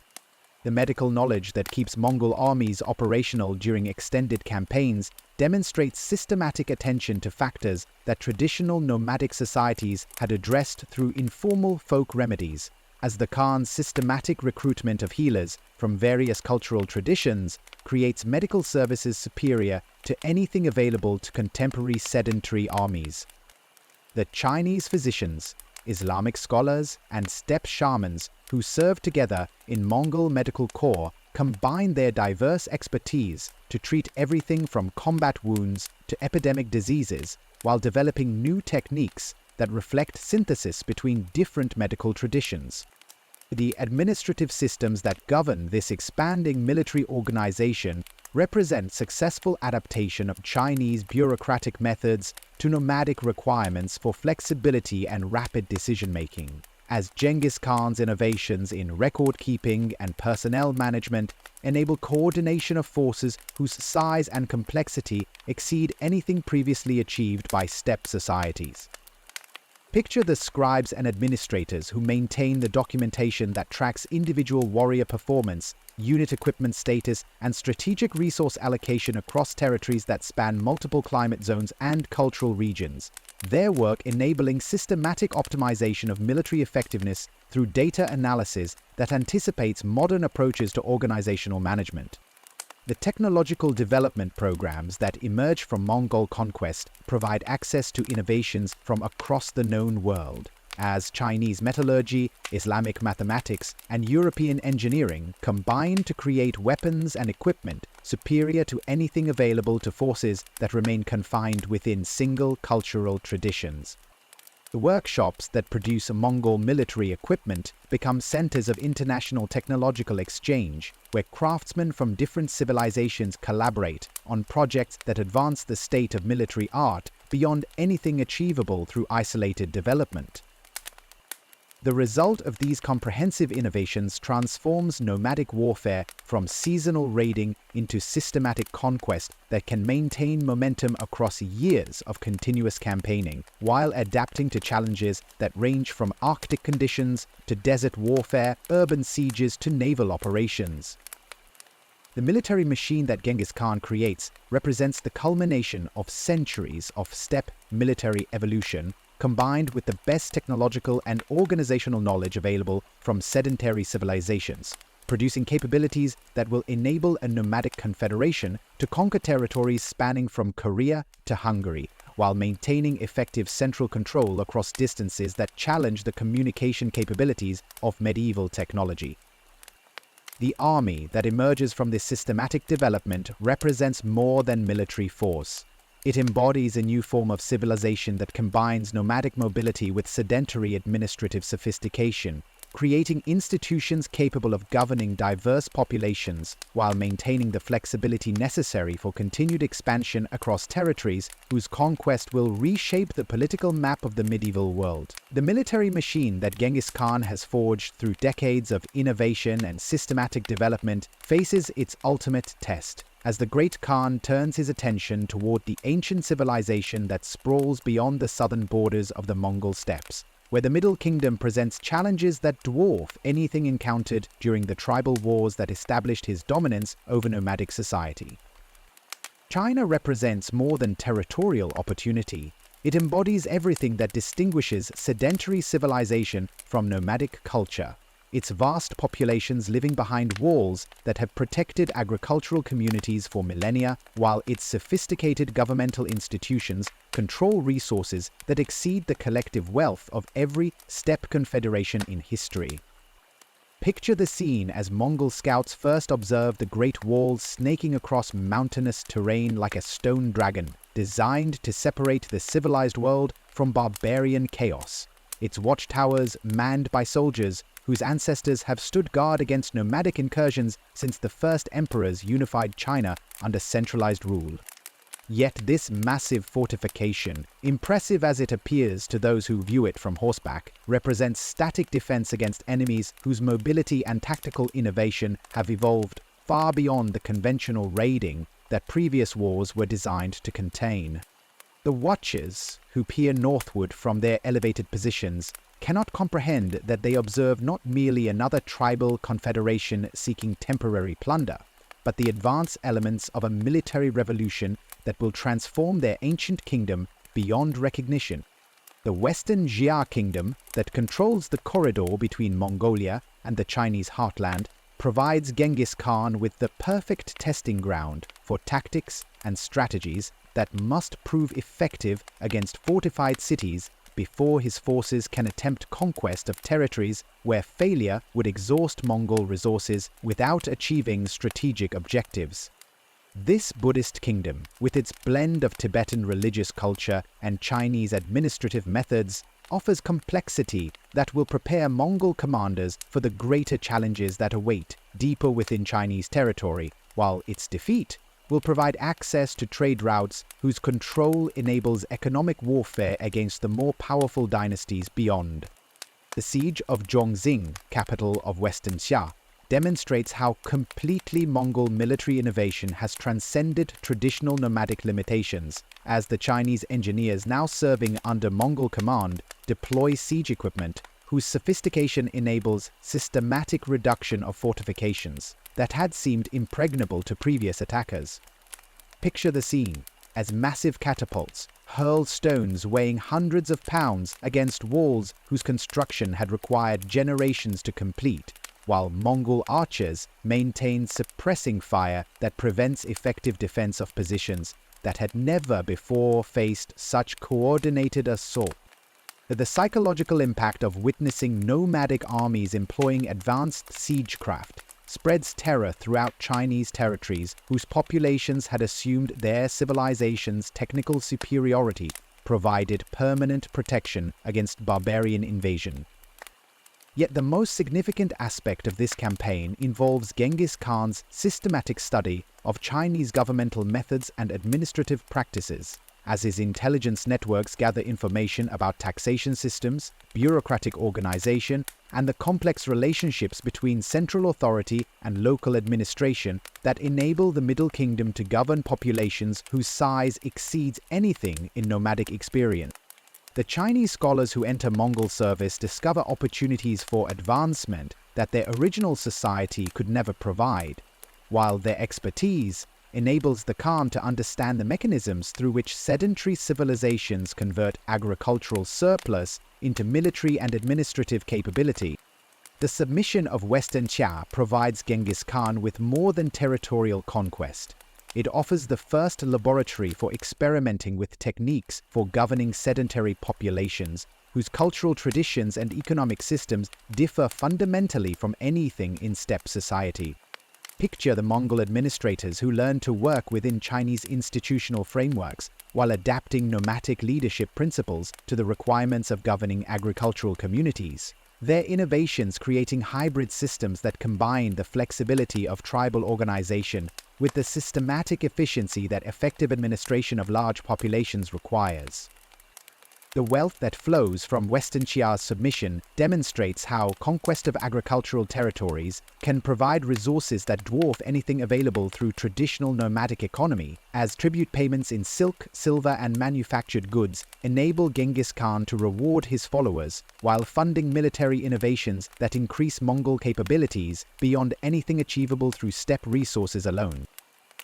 The medical knowledge that keeps Mongol armies operational during extended campaigns demonstrates systematic attention to factors that traditional nomadic societies had addressed through informal folk remedies, as the Khan's systematic recruitment of healers from various cultural traditions creates medical services superior to anything available to contemporary sedentary armies. The Chinese physicians, Islamic scholars, and steppe shamans who serve together in Mongol medical corps combine their diverse expertise to treat everything from combat wounds to epidemic diseases while developing new techniques that reflect synthesis between different medical traditions. The administrative systems that govern this expanding military organization represent successful adaptation of Chinese bureaucratic methods to nomadic requirements for flexibility and rapid decision-making, as Genghis Khan's innovations in record-keeping and personnel management enable coordination of forces whose size and complexity exceed anything previously achieved by steppe societies. Picture the scribes and administrators who maintain the documentation that tracks individual warrior performance, unit equipment status, and strategic resource allocation across territories that span multiple climate zones and cultural regions. Their work enabling systematic optimization of military effectiveness through data analysis that anticipates modern approaches to organizational management. The technological development programs that emerge from Mongol conquest provide access to innovations from across the known world, as Chinese metallurgy, Islamic mathematics, and European engineering combine to create weapons and equipment superior to anything available to forces that remain confined within single cultural traditions. The workshops that produce Mongol military equipment become centers of international technological exchange, where craftsmen from different civilizations collaborate on projects that advance the state of military art beyond anything achievable through isolated development. The result of these comprehensive innovations transforms nomadic warfare from seasonal raiding into systematic conquest that can maintain momentum across years of continuous campaigning, while adapting to challenges that range from Arctic conditions to desert warfare, urban sieges to naval operations. The military machine that Genghis Khan creates represents the culmination of centuries of steppe military evolution, combined with the best technological and organizational knowledge available from sedentary civilizations, producing capabilities that will enable a nomadic confederation to conquer territories spanning from Korea to Hungary, while maintaining effective central control across distances that challenge the communication capabilities of medieval technology. The army that emerges from this systematic development represents more than military force. It embodies a new form of civilization that combines nomadic mobility with sedentary administrative sophistication, creating institutions capable of governing diverse populations while maintaining the flexibility necessary for continued expansion across territories whose conquest will reshape the political map of the medieval world. The military machine that Genghis Khan has forged through decades of innovation and systematic development faces its ultimate test, as the great Khan turns his attention toward the ancient civilization that sprawls beyond the southern borders of the Mongol steppes, where the Middle Kingdom presents challenges that dwarf anything encountered during the tribal wars that established his dominance over nomadic society. China represents more than territorial opportunity. It embodies everything that distinguishes sedentary civilization from nomadic culture. Its vast populations living behind walls that have protected agricultural communities for millennia, while its sophisticated governmental institutions control resources that exceed the collective wealth of every steppe confederation in history. Picture the scene as Mongol scouts first observe the Great Wall snaking across mountainous terrain like a stone dragon, designed to separate the civilized world from barbarian chaos. Its watchtowers manned by soldiers whose ancestors have stood guard against nomadic incursions since the first emperors unified China under centralized rule. Yet this massive fortification, impressive as it appears to those who view it from horseback, represents static defense against enemies whose mobility and tactical innovation have evolved far beyond the conventional raiding that previous wars were designed to contain. The watchers, who peer northward from their elevated positions, cannot comprehend that they observe not merely another tribal confederation seeking temporary plunder, but the advanced elements of a military revolution that will transform their ancient kingdom beyond recognition. The Western Jia Kingdom, that controls the corridor between Mongolia and the Chinese heartland, provides Genghis Khan with the perfect testing ground for tactics and strategies that must prove effective against fortified cities before his forces can attempt conquest of territories where failure would exhaust Mongol resources without achieving strategic objectives. This Buddhist kingdom, with its blend of Tibetan religious culture and Chinese administrative methods, offers complexity that will prepare Mongol commanders for the greater challenges that await deeper within Chinese territory, while its defeat will provide access to trade routes whose control enables economic warfare against the more powerful dynasties beyond. The siege of Zhongxing, capital of Western Xia, demonstrates how completely Mongol military innovation has transcended traditional nomadic limitations, as the Chinese engineers now serving under Mongol command deploy siege equipment whose sophistication enables systematic reduction of fortifications that had seemed impregnable to previous attackers. Picture the scene as massive catapults hurl stones weighing hundreds of pounds against walls whose construction had required generations to complete, while Mongol archers maintain suppressing fire that prevents effective defense of positions that had never before faced such coordinated assault. The psychological impact of witnessing nomadic armies employing advanced siegecraft spreads terror throughout Chinese territories whose populations had assumed their civilization's technical superiority provided permanent protection against barbarian invasion. Yet the most significant aspect of this campaign involves Genghis Khan's systematic study of Chinese governmental methods and administrative practices, as his intelligence networks gather information about taxation systems, bureaucratic organization, and the complex relationships between central authority and local administration that enable the Middle Kingdom to govern populations whose size exceeds anything in nomadic experience. The Chinese scholars who enter Mongol service discover opportunities for advancement that their original society could never provide, while their expertise enables the Khan to understand the mechanisms through which sedentary civilizations convert agricultural surplus into military and administrative capability. The submission of Western Xia provides Genghis Khan with more than territorial conquest. It offers the first laboratory for experimenting with techniques for governing sedentary populations, whose cultural traditions and economic systems differ fundamentally from anything in steppe society. Picture the Mongol administrators who learn to work within Chinese institutional frameworks while adapting nomadic leadership principles to the requirements of governing agricultural communities. Their innovations creating hybrid systems that combine the flexibility of tribal organization with the systematic efficiency that effective administration of large populations requires. The wealth that flows from Western Xia's submission demonstrates how conquest of agricultural territories can provide resources that dwarf anything available through traditional nomadic economy, as tribute payments in silk, silver, and manufactured goods enable Genghis Khan to reward his followers while funding military innovations that increase Mongol capabilities beyond anything achievable through steppe resources alone.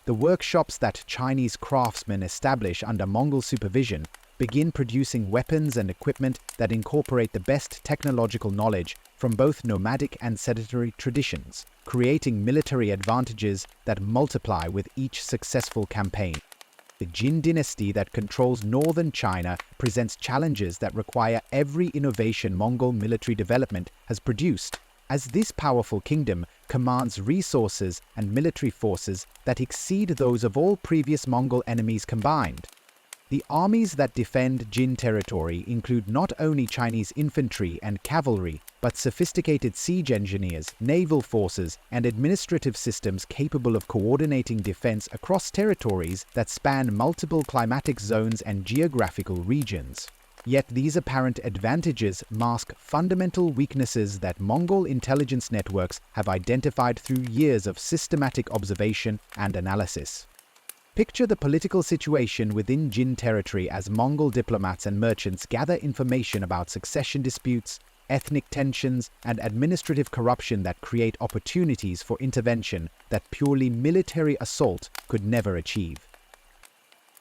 The workshops that Chinese craftsmen establish under Mongol supervision begin producing weapons and equipment that incorporate the best technological knowledge from both nomadic and sedentary traditions, creating military advantages that multiply with each successful campaign. The Jin dynasty that controls northern China presents challenges that require every innovation Mongol military development has produced, as this powerful kingdom commands resources and military forces that exceed those of all previous Mongol enemies combined. The armies that defend Jin territory include not only Chinese infantry and cavalry, but sophisticated siege engineers, naval forces, and administrative systems capable of coordinating defense across territories that span multiple climatic zones and geographical regions. Yet these apparent advantages mask fundamental weaknesses that Mongol intelligence networks have identified through years of systematic observation and analysis. Picture the political situation within Jin territory as Mongol diplomats and merchants gather information about succession disputes, ethnic tensions, and administrative corruption that create opportunities for intervention that purely military assault could never achieve.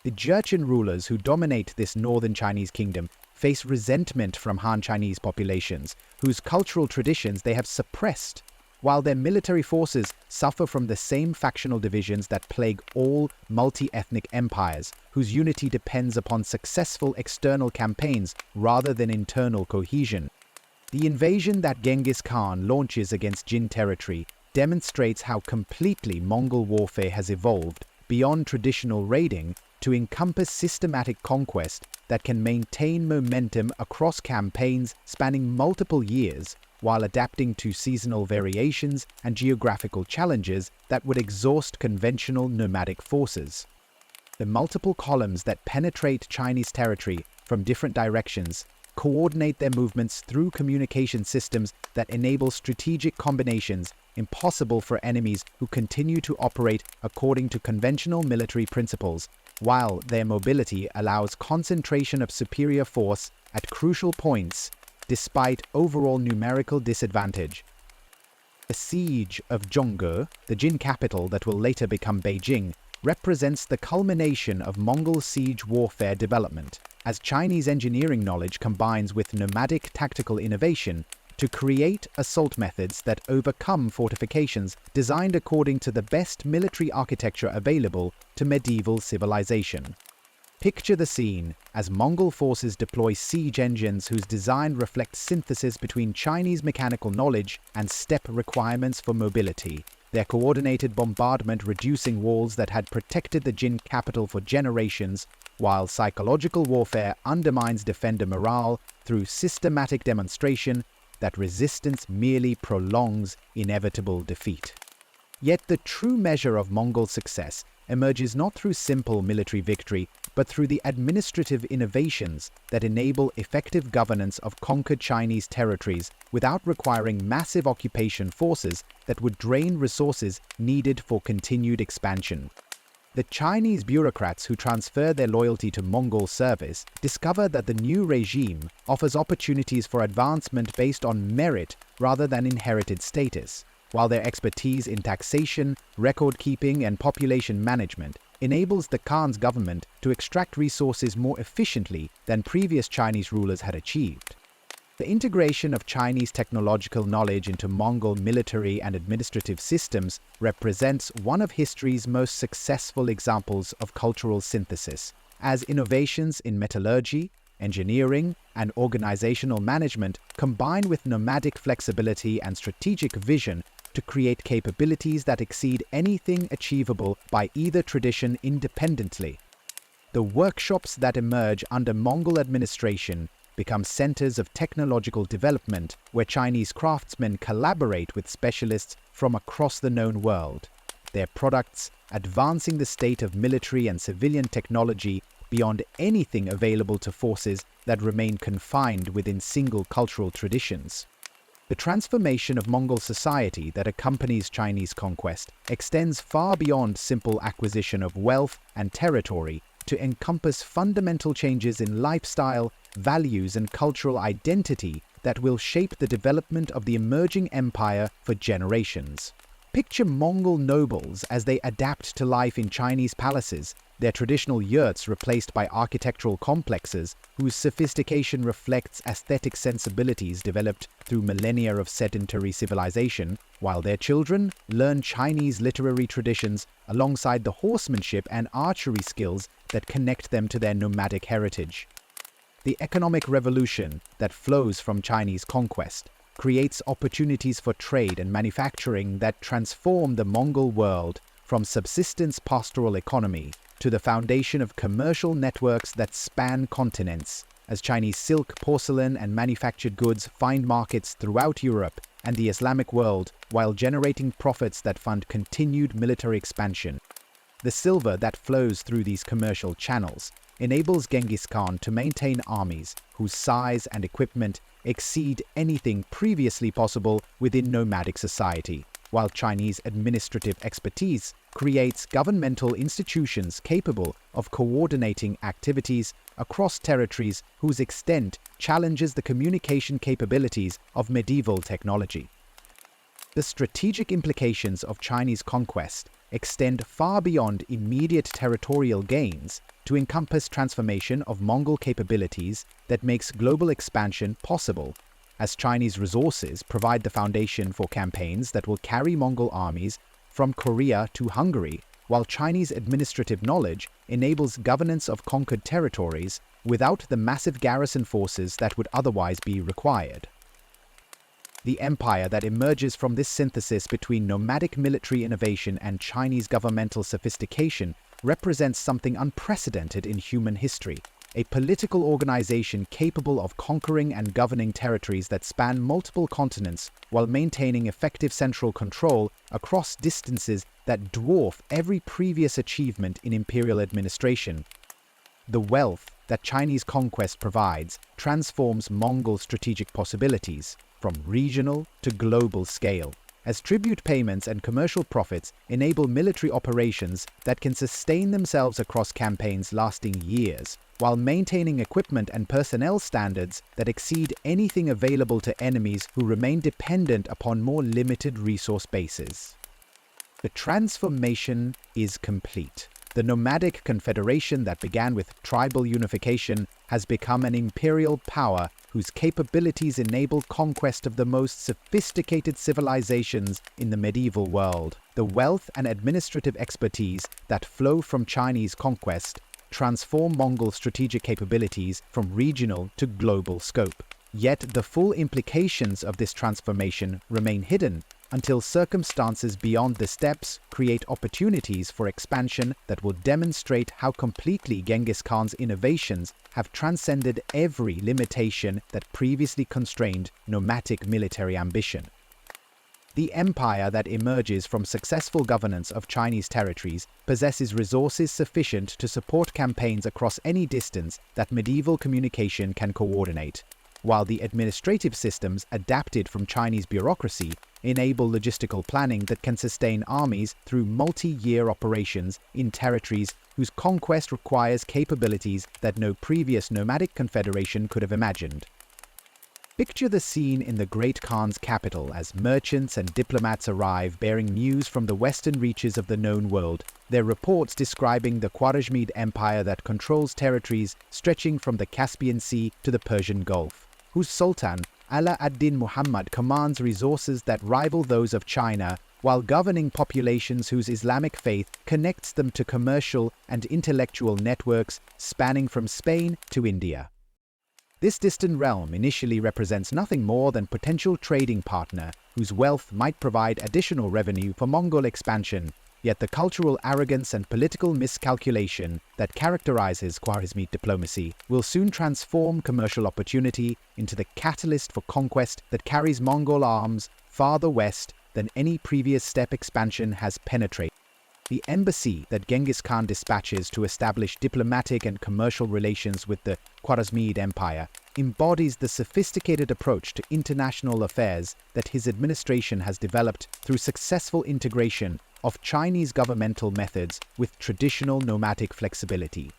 The Jurchen rulers who dominate this northern Chinese kingdom face resentment from Han Chinese populations, whose cultural traditions they have suppressed, while their military forces suffer from the same factional divisions that plague all multi-ethnic empires, whose unity depends upon successful external campaigns rather than internal cohesion. The invasion that Genghis Khan launches against Jin territory demonstrates how completely Mongol warfare has evolved beyond traditional raiding to encompass systematic conquest that can maintain momentum across campaigns spanning multiple years, while adapting to seasonal variations and geographical challenges that would exhaust conventional nomadic forces. The multiple columns that penetrate Chinese territory from different directions coordinate their movements through communication systems that enable strategic combinations impossible for enemies who continue to operate according to conventional military principles, while their mobility allows concentration of superior force at crucial points despite overall numerical disadvantage. The siege of Zhonghe, the Jin capital that will later become Beijing, represents the culmination of Mongol siege warfare development, as Chinese engineering knowledge combines with nomadic tactical innovation to create assault methods that overcome fortifications designed according to the best military architecture available to medieval civilization. Picture the scene as Mongol forces deploy siege engines whose design reflects synthesis between Chinese mechanical knowledge and steppe requirements for mobility, their coordinated bombardment reducing walls that had protected the Jin capital for generations, while psychological warfare undermines defender morale through systematic demonstration that resistance merely prolongs inevitable defeat. Yet the true measure of Mongol success emerges not through simple military victory, but through the administrative innovations that enable effective governance of conquered Chinese territories without requiring massive occupation forces that would drain resources needed for continued expansion. The Chinese bureaucrats who transfer their loyalty to Mongol service discover that the new regime offers opportunities for advancement based on merit rather than inherited status, while their expertise in taxation, record-keeping, and population management enables the Khan's government to extract resources more efficiently than previous Chinese rulers had achieved. The integration of Chinese technological knowledge into Mongol military and administrative systems represents one of history's most successful examples of cultural synthesis, as innovations in metallurgy, engineering, and organizational management combine with nomadic flexibility and strategic vision to create capabilities that exceed anything achievable by either tradition independently. The workshops that emerge under Mongol administration become centers of technological development where Chinese craftsmen collaborate with specialists from across the known world, their products advancing the state of military and civilian technology beyond anything available to forces that remain confined within single cultural traditions. The transformation of Mongol society that accompanies Chinese conquest extends far beyond simple acquisition of wealth and territory to encompass fundamental changes in lifestyle, values, and cultural identity that will shape the development of the emerging empire for generations. Picture Mongol nobles as they adapt to life in Chinese palaces, their traditional yurts replaced by architectural complexes whose sophistication reflects aesthetic sensibilities developed through millennia of sedentary civilization, while their children learn Chinese literary traditions alongside the horsemanship and archery skills that connect them to their nomadic heritage. The economic revolution that flows from Chinese conquest creates opportunities for trade and manufacturing that transform the Mongol world from subsistence pastoral economy to the foundation of commercial networks that span continents, as Chinese silk, porcelain, and manufactured goods find markets throughout Europe and the Islamic world while generating profits that fund continued military expansion. The silver that flows through these commercial channels enables Genghis Khan to maintain armies whose size and equipment exceed anything previously possible within nomadic society, while Chinese administrative expertise creates governmental institutions capable of coordinating activities across territories whose extent challenges the communication capabilities of medieval technology. The strategic implications of Chinese conquest extend far beyond immediate territorial gains to encompass transformation of Mongol capabilities that makes global expansion possible, as Chinese resources provide the foundation for campaigns that will carry Mongol armies from Korea to Hungary, while Chinese administrative knowledge enables governance of conquered territories without the massive garrison forces that would otherwise be required. The empire that emerges from this synthesis between nomadic military innovation and Chinese governmental sophistication represents something unprecedented in human history, a political organization capable of conquering and governing territories that span multiple continents while maintaining effective central control across distances that dwarf every previous achievement in imperial administration. The wealth that Chinese conquest provides transforms Mongol strategic possibilities from regional to global scale, as tribute payments and commercial profits enable military operations that can sustain themselves across campaigns lasting years, while maintaining equipment and personnel standards that exceed anything available to enemies who remain dependent upon more limited resource bases. The transformation is complete. The nomadic confederation that began with tribal unification has become an imperial power whose capabilities enable conquest of the most sophisticated civilizations in the medieval world. The wealth and administrative expertise that flow from Chinese conquest transform Mongol strategic capabilities from regional to global scope. Yet the full implications of this transformation remain hidden, until circumstances beyond the steppes create opportunities for expansion that will demonstrate how completely Genghis Khan's innovations have transcended every limitation that previously constrained nomadic military ambition. The empire that emerges from successful governance of Chinese territories possesses resources sufficient to support campaigns across any distance that medieval communication can coordinate, while the administrative systems adapted from Chinese bureaucracy enable logistical planning that can sustain armies through multi-year operations in territories whose conquest requires capabilities that no previous nomadic confederation could have imagined. Picture the scene in the Great Khan's capital as merchants and diplomats arrive bearing news from the western reaches of the known world, their reports describing the Khwarezmid Empire that controls territories stretching from the Caspian Sea to the Persian Gulf, whose Sultan, Ala ad-Din Muhammad, commands resources that rival those of China, while governing populations whose Islamic faith connects them to commercial and intellectual networks spanning from Spain to India. This distant realm initially represents nothing more than potential trading partner whose wealth might provide additional revenue for Mongol expansion, yet the cultural arrogance and political miscalculation that characterizes Khwarezmid diplomacy will soon transform commercial opportunity into the catalyst for conquest that carries Mongol arms farther west than any previous steppe expansion has penetrated. The embassy that Genghis Khan dispatches to establish diplomatic and commercial relations with the Khwarezmid Empire embodies the sophisticated approach to international affairs that his administration has developed through successful integration of Chinese governmental methods with traditional nomadic flexibility.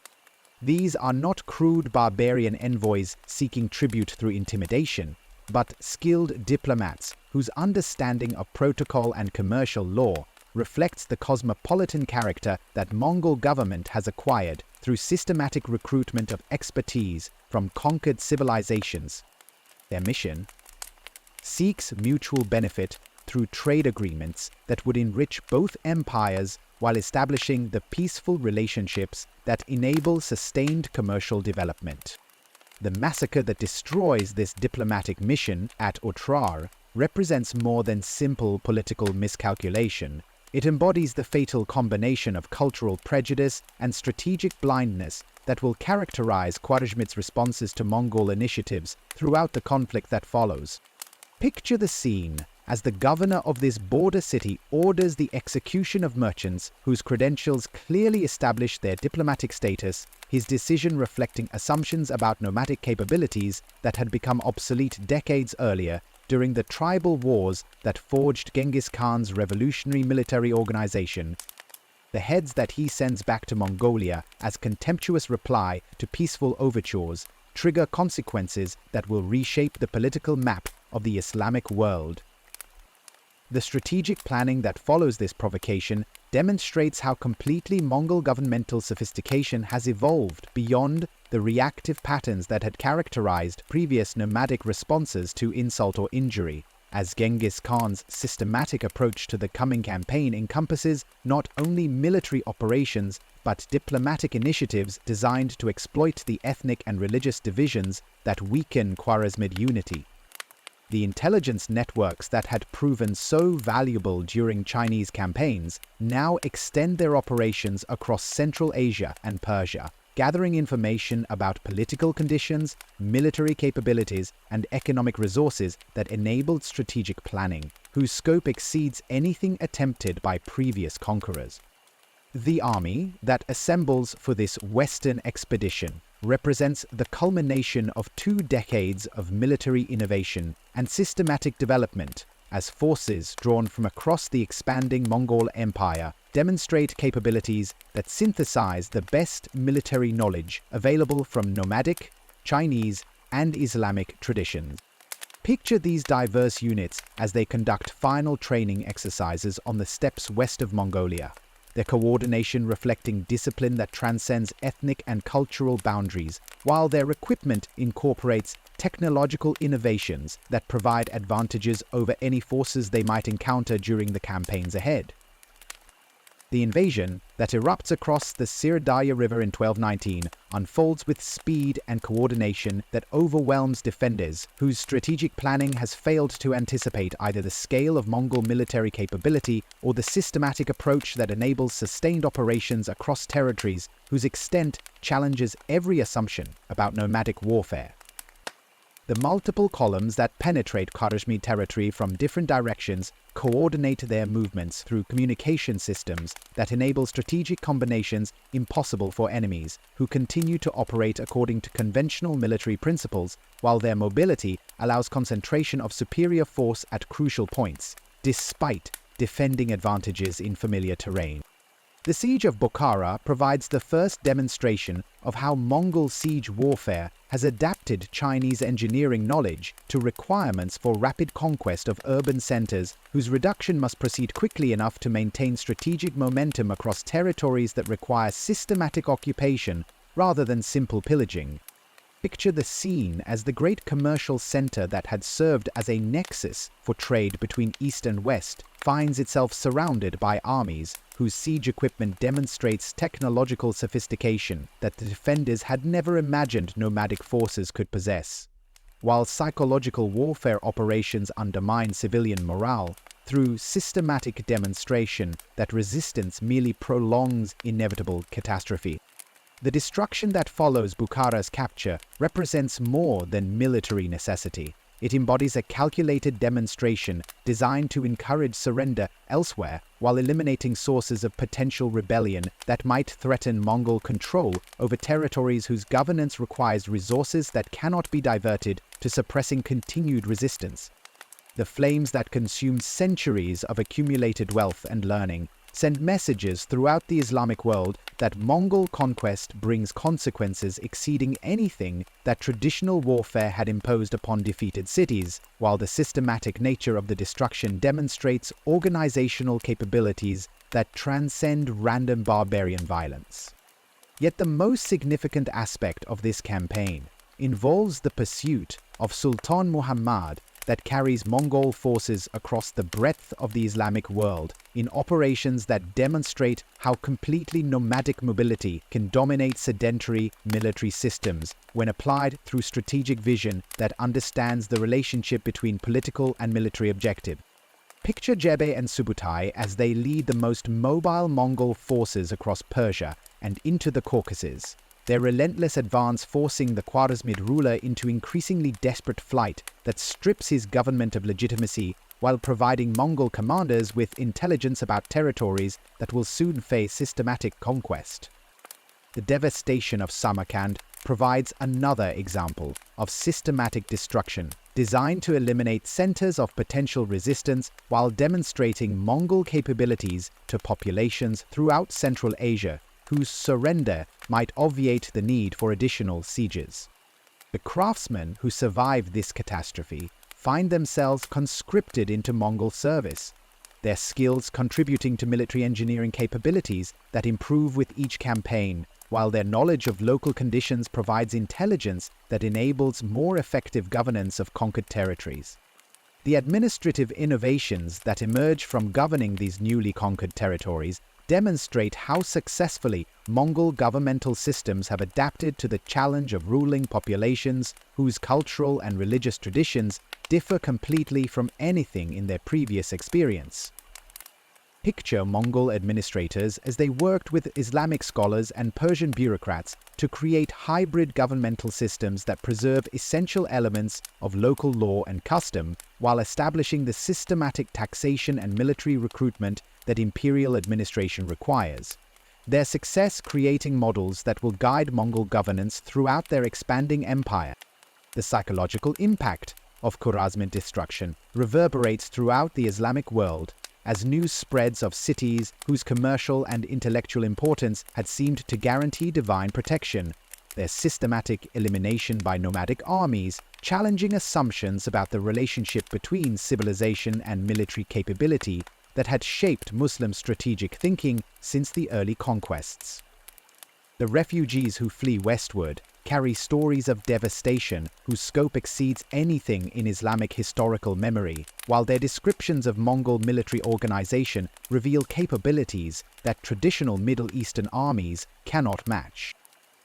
These are not crude barbarian envoys seeking tribute through intimidation, but skilled diplomats whose understanding of protocol and commercial law reflects the cosmopolitan character that Mongol government has acquired through systematic recruitment of expertise from conquered civilizations. Their mission seeks mutual benefit through trade agreements that would enrich both empires while establishing the peaceful relationships that enable sustained commercial development. The massacre that destroys this diplomatic mission at Otrar represents more than simple political miscalculation. It embodies the fatal combination of cultural prejudice and strategic blindness that will characterize Khwarezmid's responses to Mongol initiatives throughout the conflict that follows. Picture the scene as the governor of this border city orders the execution of merchants whose credentials clearly establish their diplomatic status, his decision reflecting assumptions about nomadic capabilities that had become obsolete decades earlier during the tribal wars that forged Genghis Khan's revolutionary military organization. The heads that he sends back to Mongolia as contemptuous reply to peaceful overtures trigger consequences that will reshape the political map of the Islamic world. The strategic planning that follows this provocation demonstrates how completely Mongol governmental sophistication has evolved beyond the reactive patterns that had characterized previous nomadic responses to insult or injury, as Genghis Khan's systematic approach to the coming campaign encompasses not only military operations but diplomatic initiatives designed to exploit the ethnic and religious divisions that weaken Khwarezmid unity. The intelligence networks that had proven so valuable during Chinese campaigns now extend their operations across Central Asia and Persia, gathering information about political conditions, military capabilities, and economic resources that enabled strategic planning, whose scope exceeds anything attempted by previous conquerors. The army that assembles for this Western expedition represents the culmination of 2 decades of military innovation and systematic development, as forces drawn from across the expanding Mongol Empire demonstrate capabilities that synthesize the best military knowledge available from nomadic, Chinese, and Islamic traditions. Picture these diverse units as they conduct final training exercises on the steppes west of Mongolia, their coordination reflecting discipline that transcends ethnic and cultural boundaries, while their equipment incorporates technological innovations that provide advantages over any forces they might encounter during the campaigns ahead. The invasion, that erupts across the Sirdaya River in 1219, unfolds with speed and coordination that overwhelms defenders whose strategic planning has failed to anticipate either the scale of Mongol military capability or the systematic approach that enables sustained operations across territories whose extent challenges every assumption about nomadic warfare. The multiple columns that penetrate Khwarezmid territory from different directions coordinate their movements through communication systems that enable strategic combinations impossible for enemies, who continue to operate according to conventional military principles, while their mobility allows concentration of superior force at crucial points, despite defending advantages in familiar terrain. The siege of Bokhara provides the first demonstration of how Mongol siege warfare has adapted Chinese engineering knowledge to requirements for rapid conquest of urban centers whose reduction must proceed quickly enough to maintain strategic momentum across territories that require systematic occupation rather than simple pillaging. Picture the scene as the great commercial center that had served as a nexus for trade between East and West finds itself surrounded by armies whose siege equipment demonstrates technological sophistication that the defenders had never imagined nomadic forces could possess. While psychological warfare operations undermine civilian morale through systematic demonstration that resistance merely prolongs inevitable catastrophe. The destruction that follows Bukhara's capture represents more than military necessity. It embodies a calculated demonstration designed to encourage surrender elsewhere while eliminating sources of potential rebellion that might threaten Mongol control over territories whose governance requires resources that cannot be diverted to suppressing continued resistance. The flames that consume centuries of accumulated wealth and learning send messages throughout the Islamic world that Mongol conquest brings consequences exceeding anything that traditional warfare had imposed upon defeated cities, while the systematic nature of the destruction demonstrates organizational capabilities that transcend random barbarian violence. Yet the most significant aspect of this campaign involves the pursuit of Sultan Muhammad that carries Mongol forces across the breadth of the Islamic world in operations that demonstrate how completely nomadic mobility can dominate sedentary military systems when applied through strategic vision that understands the relationship between political and military objective. Picture Jebe and Subutai as they lead the most mobile Mongol forces across Persia and into the Caucasus, their relentless advance forcing the Khwarezmid ruler into increasingly desperate flight that strips his government of legitimacy while providing Mongol commanders with intelligence about territories that will soon face systematic conquest. The devastation of Samarkand provides another example of systematic destruction designed to eliminate centers of potential resistance while demonstrating Mongol capabilities to populations throughout Central Asia whose surrender might obviate the need for additional sieges. The craftsmen who survive this catastrophe find themselves conscripted into Mongol service, their skills contributing to military engineering capabilities that improve with each campaign, while their knowledge of local conditions provides intelligence that enables more effective governance of conquered territories. The administrative innovations that emerge from governing these newly conquered territories demonstrate how successfully Mongol governmental systems have adapted to the challenge of ruling populations whose cultural and religious traditions differ completely from anything in their previous experience. Picture Mongol administrators as they worked with Islamic scholars and Persian bureaucrats to create hybrid governmental systems that preserve essential elements of local law and custom while establishing the systematic taxation and military recruitment that imperial administration requires. Their success creating models that will guide Mongol governance throughout their expanding empire. The psychological impact of Khwarezmid destruction reverberates throughout the Islamic world as news spreads of cities whose commercial and intellectual importance had seemed to guarantee divine protection, their systematic elimination by nomadic armies, challenging assumptions about the relationship between civilization and military capability that had shaped Muslim strategic thinking since the early conquests. The refugees who flee westward carry stories of devastation whose scope exceeds anything in Islamic historical memory, while their descriptions of Mongol military organization reveal capabilities that traditional Middle Eastern armies cannot match.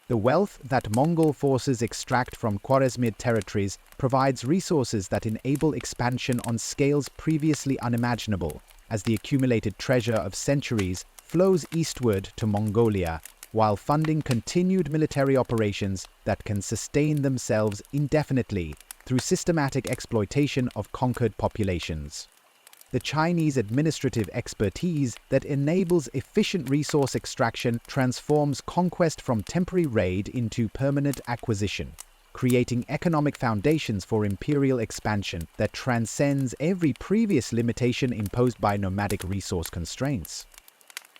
The wealth that Mongol forces extract from Khwarezmid territories provides resources that enable expansion on scales previously unimaginable, as the accumulated treasure of centuries flows eastward to Mongolia, while funding continued military operations that can sustain themselves indefinitely through systematic exploitation of conquered populations. The Chinese administrative expertise that enables efficient resource extraction transforms conquest from temporary raid into permanent acquisition, creating economic foundations for imperial expansion that transcends every previous limitation imposed by nomadic resource constraints.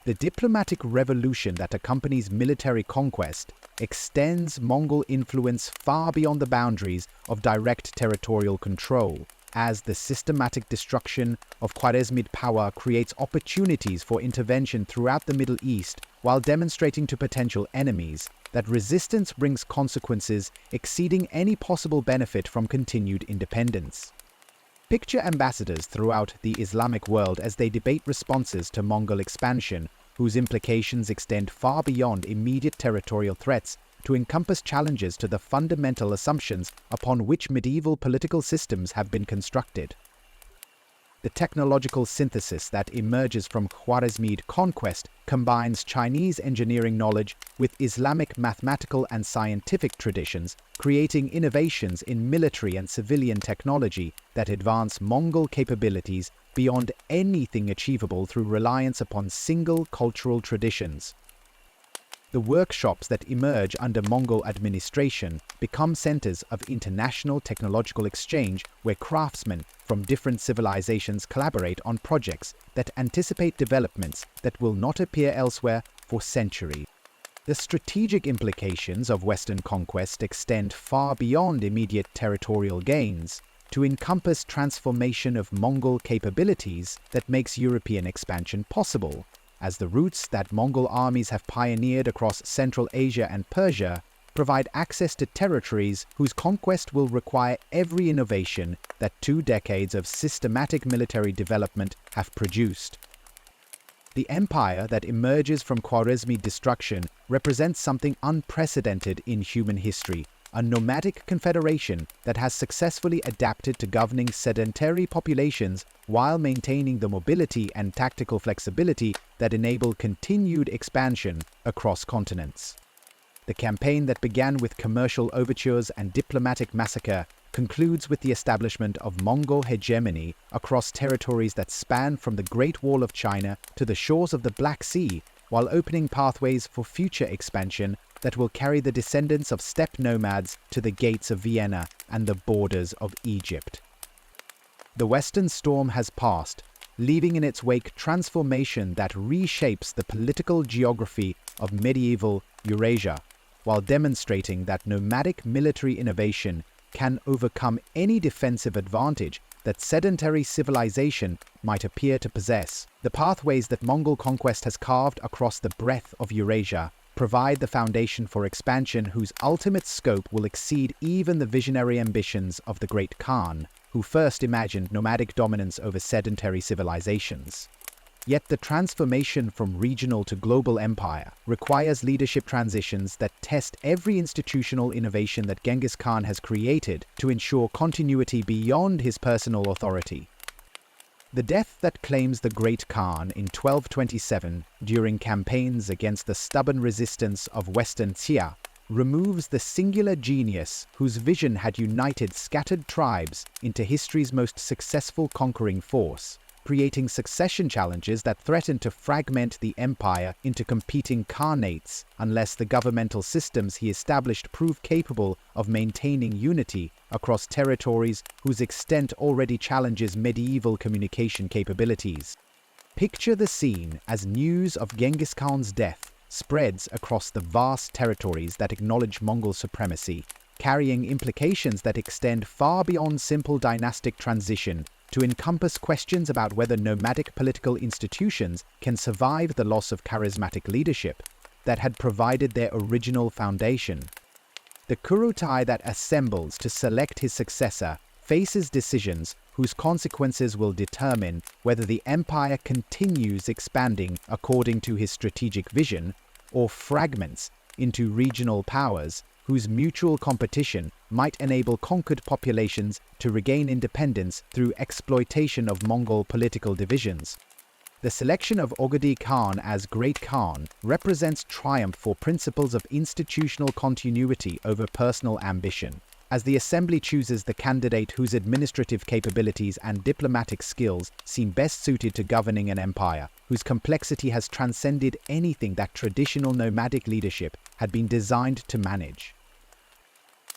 The diplomatic revolution that accompanies military conquest extends Mongol influence far beyond the boundaries of direct territorial control, as the systematic destruction of Khwarezmid power creates opportunities for intervention throughout the Middle East while demonstrating to potential enemies that resistance brings consequences exceeding any possible benefit from continued independence. Picture ambassadors throughout the Islamic world as they debate responses to Mongol expansion, whose implications extend far beyond immediate territorial threats to encompass challenges to the fundamental assumptions upon which medieval political systems have been constructed. The technological synthesis that emerges from Khwarezmid conquest combines Chinese engineering knowledge with Islamic mathematical and scientific traditions, creating innovations in military and civilian technology that advance Mongol capabilities beyond anything achievable through reliance upon single cultural traditions. The workshops that emerge under Mongol administration become centers of international technological exchange where craftsmen from different civilizations collaborate on projects that anticipate developments that will not appear elsewhere for centuries. The strategic implications of Western conquest extend far beyond immediate territorial gains to encompass transformation of Mongol capabilities that makes European expansion possible, as the routes that Mongol armies have pioneered across Central Asia and Persia provide access to territories whose conquest will require every innovation that 2 decades of systematic military development have produced. The empire that emerges from Khwarezmid destruction represents something unprecedented in human history, a nomadic confederation that has successfully adapted to governing sedentary populations while maintaining the mobility and tactical flexibility that enable continued expansion across continents. The campaign that began with commercial overtures and diplomatic massacre concludes with the establishment of Mongol hegemony across territories that span from the Great Wall of China to the shores of the Black Sea, while opening pathways for future expansion that will carry the descendants of steppe nomads to the gates of Vienna and the borders of Egypt. The Western storm has passed, leaving in its wake transformation that reshapes the political geography of medieval Eurasia, while demonstrating that nomadic military innovation can overcome any defensive advantage that sedentary civilization might appear to possess. The pathways that Mongol conquest has carved across the breadth of Eurasia provide the foundation for expansion whose ultimate scope will exceed even the visionary ambitions of the great Khan, who first imagined nomadic dominance over sedentary civilizations. Yet the transformation from regional to global empire requires leadership transitions that test every institutional innovation that Genghis Khan has created to ensure continuity beyond his personal authority. The death that claims the Great Khan in 1227 during campaigns against the stubborn resistance of Western Xia removes the singular genius whose vision had united scattered tribes into history's most successful conquering force, creating succession challenges that threaten to fragment the empire into competing khanates unless the governmental systems he established prove capable of maintaining unity across territories whose extent already challenges medieval communication capabilities. Picture the scene as news of Genghis Khan's death spreads across the vast territories that acknowledge Mongol supremacy, carrying implications that extend far beyond simple dynastic transition to encompass questions about whether nomadic political institutions can survive the loss of charismatic leadership. that had provided their original foundation. The Kurutai that assembles to select his successor faces decisions whose consequences will determine whether the empire continues expanding according to his strategic vision or fragments into regional powers whose mutual competition might enable conquered populations to regain independence through exploitation of Mongol political divisions. The selection of Ogedai Khan as Great Khan represents triumph for principles of institutional continuity over personal ambition, as the assembly chooses the candidate whose administrative capabilities and diplomatic skills seem best suited to governing an empire, whose complexity has transcended anything that traditional nomadic leadership had been designed to manage.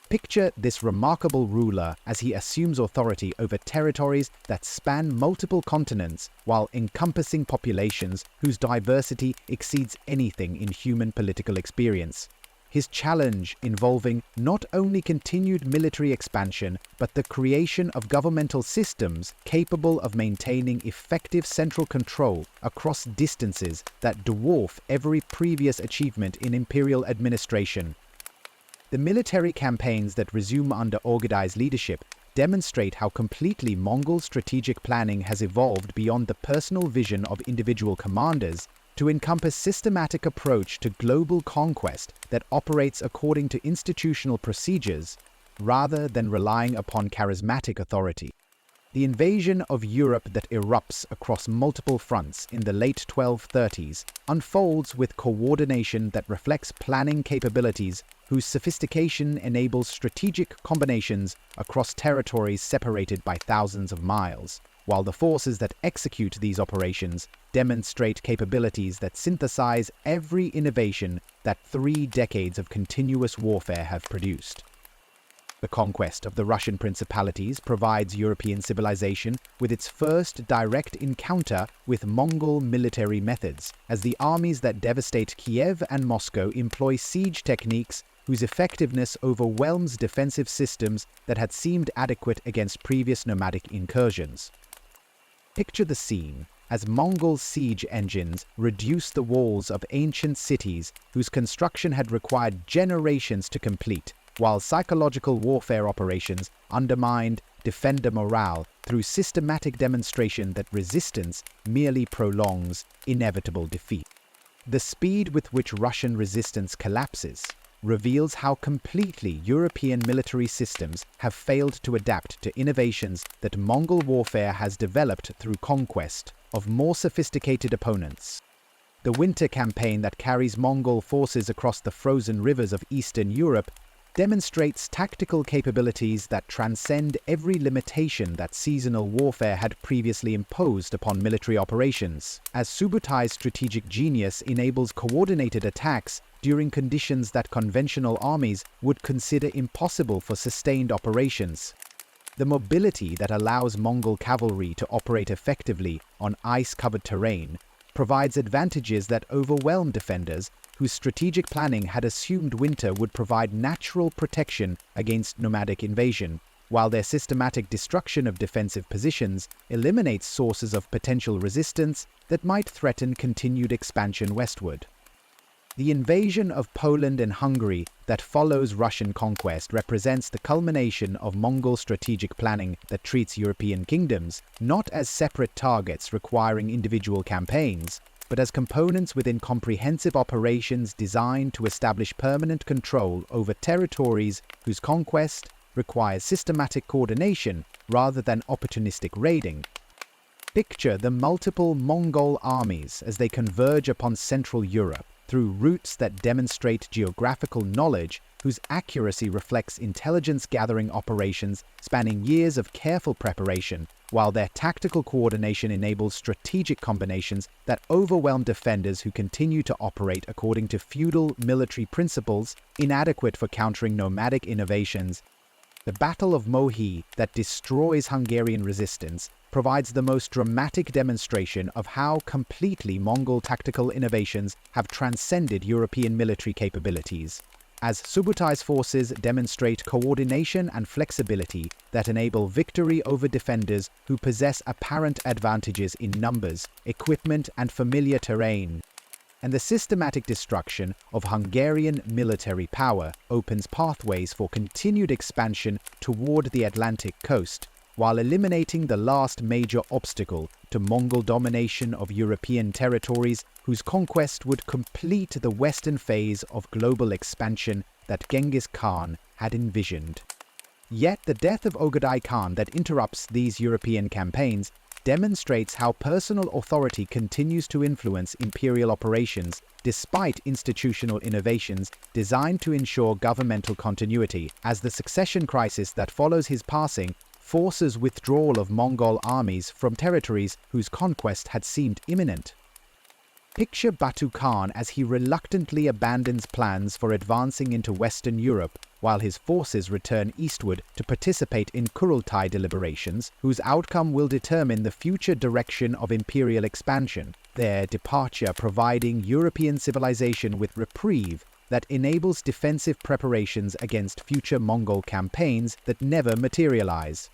Picture this remarkable ruler as he assumes authority over territories that span multiple continents while encompassing populations whose diversity exceeds anything in human political experience. His challenge involving not only continued military expansion, but the creation of governmental systems capable of maintaining effective central control across distances that dwarf every previous achievement in imperial administration. The military campaigns that resume under Ogedai's leadership demonstrate how completely Mongol strategic planning has evolved beyond the personal vision of individual commanders to encompass systematic approach to global conquest that operates according to institutional procedures rather than relying upon charismatic authority. The invasion of Europe that erupts across multiple fronts in the late 1230s unfolds with coordination that reflects planning capabilities whose sophistication enables strategic combinations across territories separated by thousands of miles, while the forces that execute these operations demonstrate capabilities that synthesize every innovation that 3 decades of continuous warfare have produced. The conquest of the Russian principalities provides European civilization with its first direct encounter with Mongol military methods, as the armies that devastate Kiev and Moscow employ siege techniques whose effectiveness overwhelms defensive systems that had seemed adequate against previous nomadic incursions. Picture the scene as Mongol siege engines reduce the walls of ancient cities whose construction had required generations to complete, while psychological warfare operations undermined defender morale through systematic demonstration that resistance merely prolongs inevitable defeat. The speed with which Russian resistance collapses reveals how completely European military systems have failed to adapt to innovations that Mongol warfare has developed through conquest of more sophisticated opponents. The winter campaign that carries Mongol forces across the frozen rivers of Eastern Europe demonstrates tactical capabilities that transcend every limitation that seasonal warfare had previously imposed upon military operations, as Subutai's strategic genius enables coordinated attacks during conditions that conventional armies would consider impossible for sustained operations. The mobility that allows Mongol cavalry to operate effectively on ice-covered terrain provides advantages that overwhelm defenders whose strategic planning had assumed winter would provide natural protection against nomadic invasion, while their systematic destruction of defensive positions eliminates sources of potential resistance that might threaten continued expansion westward. The invasion of Poland and Hungary that follows Russian conquest represents the culmination of Mongol strategic planning that treats European kingdoms not as separate targets requiring individual campaigns, but as components within comprehensive operations designed to establish permanent control over territories whose conquest requires systematic coordination rather than opportunistic raiding. Picture the multiple Mongol armies as they converge upon Central Europe through routes that demonstrate geographical knowledge whose accuracy reflects intelligence-gathering operations spanning years of careful preparation, while their tactical coordination enables strategic combinations that overwhelm defenders who continue to operate according to feudal military principles inadequate for countering nomadic innovations. The Battle of Mohi that destroys Hungarian resistance provides the most dramatic demonstration of how completely Mongol tactical innovations have transcended European military capabilities, as Subutai's forces demonstrate coordination and flexibility that enable victory over defenders who possess apparent advantages in numbers, equipment, and familiar terrain. and the systematic destruction of Hungarian military power opens pathways for continued expansion toward the Atlantic coast, while eliminating the last major obstacle to Mongol domination of European territories, whose conquest would complete the western phase of global expansion that Genghis Khan had envisioned. Yet the death of Ögedei Khan that interrupts these European campaigns demonstrates how personal authority continues to influence imperial operations despite institutional innovations designed to ensure governmental continuity, as the succession crisis that follows his passing forces withdrawal of Mongol armies from territories whose conquest had seemed imminent. Picture Batu Khan as he reluctantly abandons plans for advancing into Western Europe while his forces return eastward to participate in Kurultai deliberations, whose outcome will determine the future direction of imperial expansion, their departure providing European civilization with reprieve that enables defensive preparations against future Mongol campaigns that never materialize.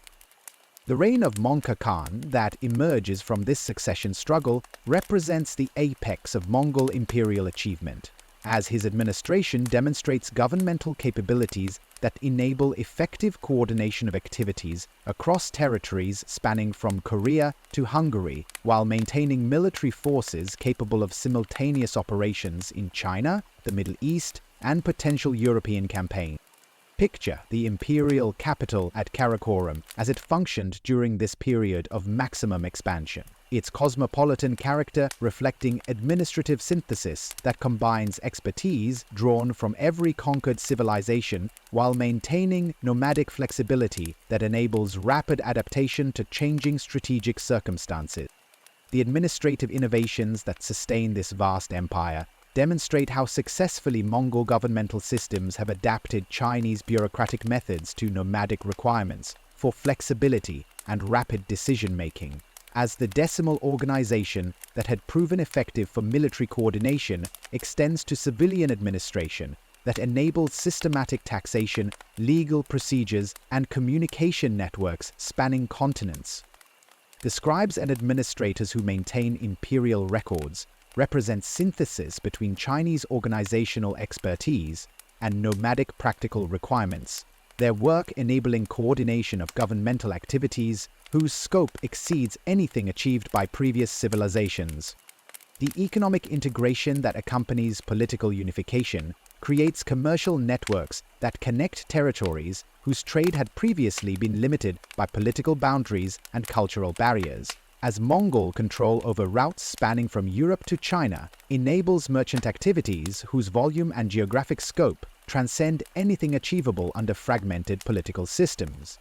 The reign of Mongke Khan that emerges from this succession struggle represents the apex of Mongol imperial achievement, as his administration demonstrates governmental capabilities that enable effective coordination of activities across territories spanning from Korea to Hungary, while maintaining military forces capable of simultaneous operations in China, the Middle East, and potential European campaigns. Picture the imperial capital at Karakorum as it functioned during this period of maximum expansion, its cosmopolitan character reflecting administrative synthesis that combines expertise drawn from every conquered civilization while maintaining nomadic flexibility that enables rapid adaptation to changing strategic circumstances. The administrative innovations that sustain this vast empire demonstrate how successfully Mongol governmental systems have adapted Chinese bureaucratic methods to nomadic requirements for flexibility and rapid decision-making, as the decimal organization that had proven effective for military coordination extends to civilian administration that enables systematic taxation, legal procedures, and communication networks spanning continents. The scribes and administrators who maintain imperial records represent synthesis between Chinese organizational expertise and nomadic practical requirements, their work enabling coordination of governmental activities whose scope exceeds anything achieved by previous civilizations. The economic integration that accompanies political unification creates commercial networks that connect territories whose trade had previously been limited by political boundaries and cultural barriers, as Mongol control over routes spanning from Europe to China enables merchant activities whose volume and geographic scope transcend anything achievable under fragmented political systems.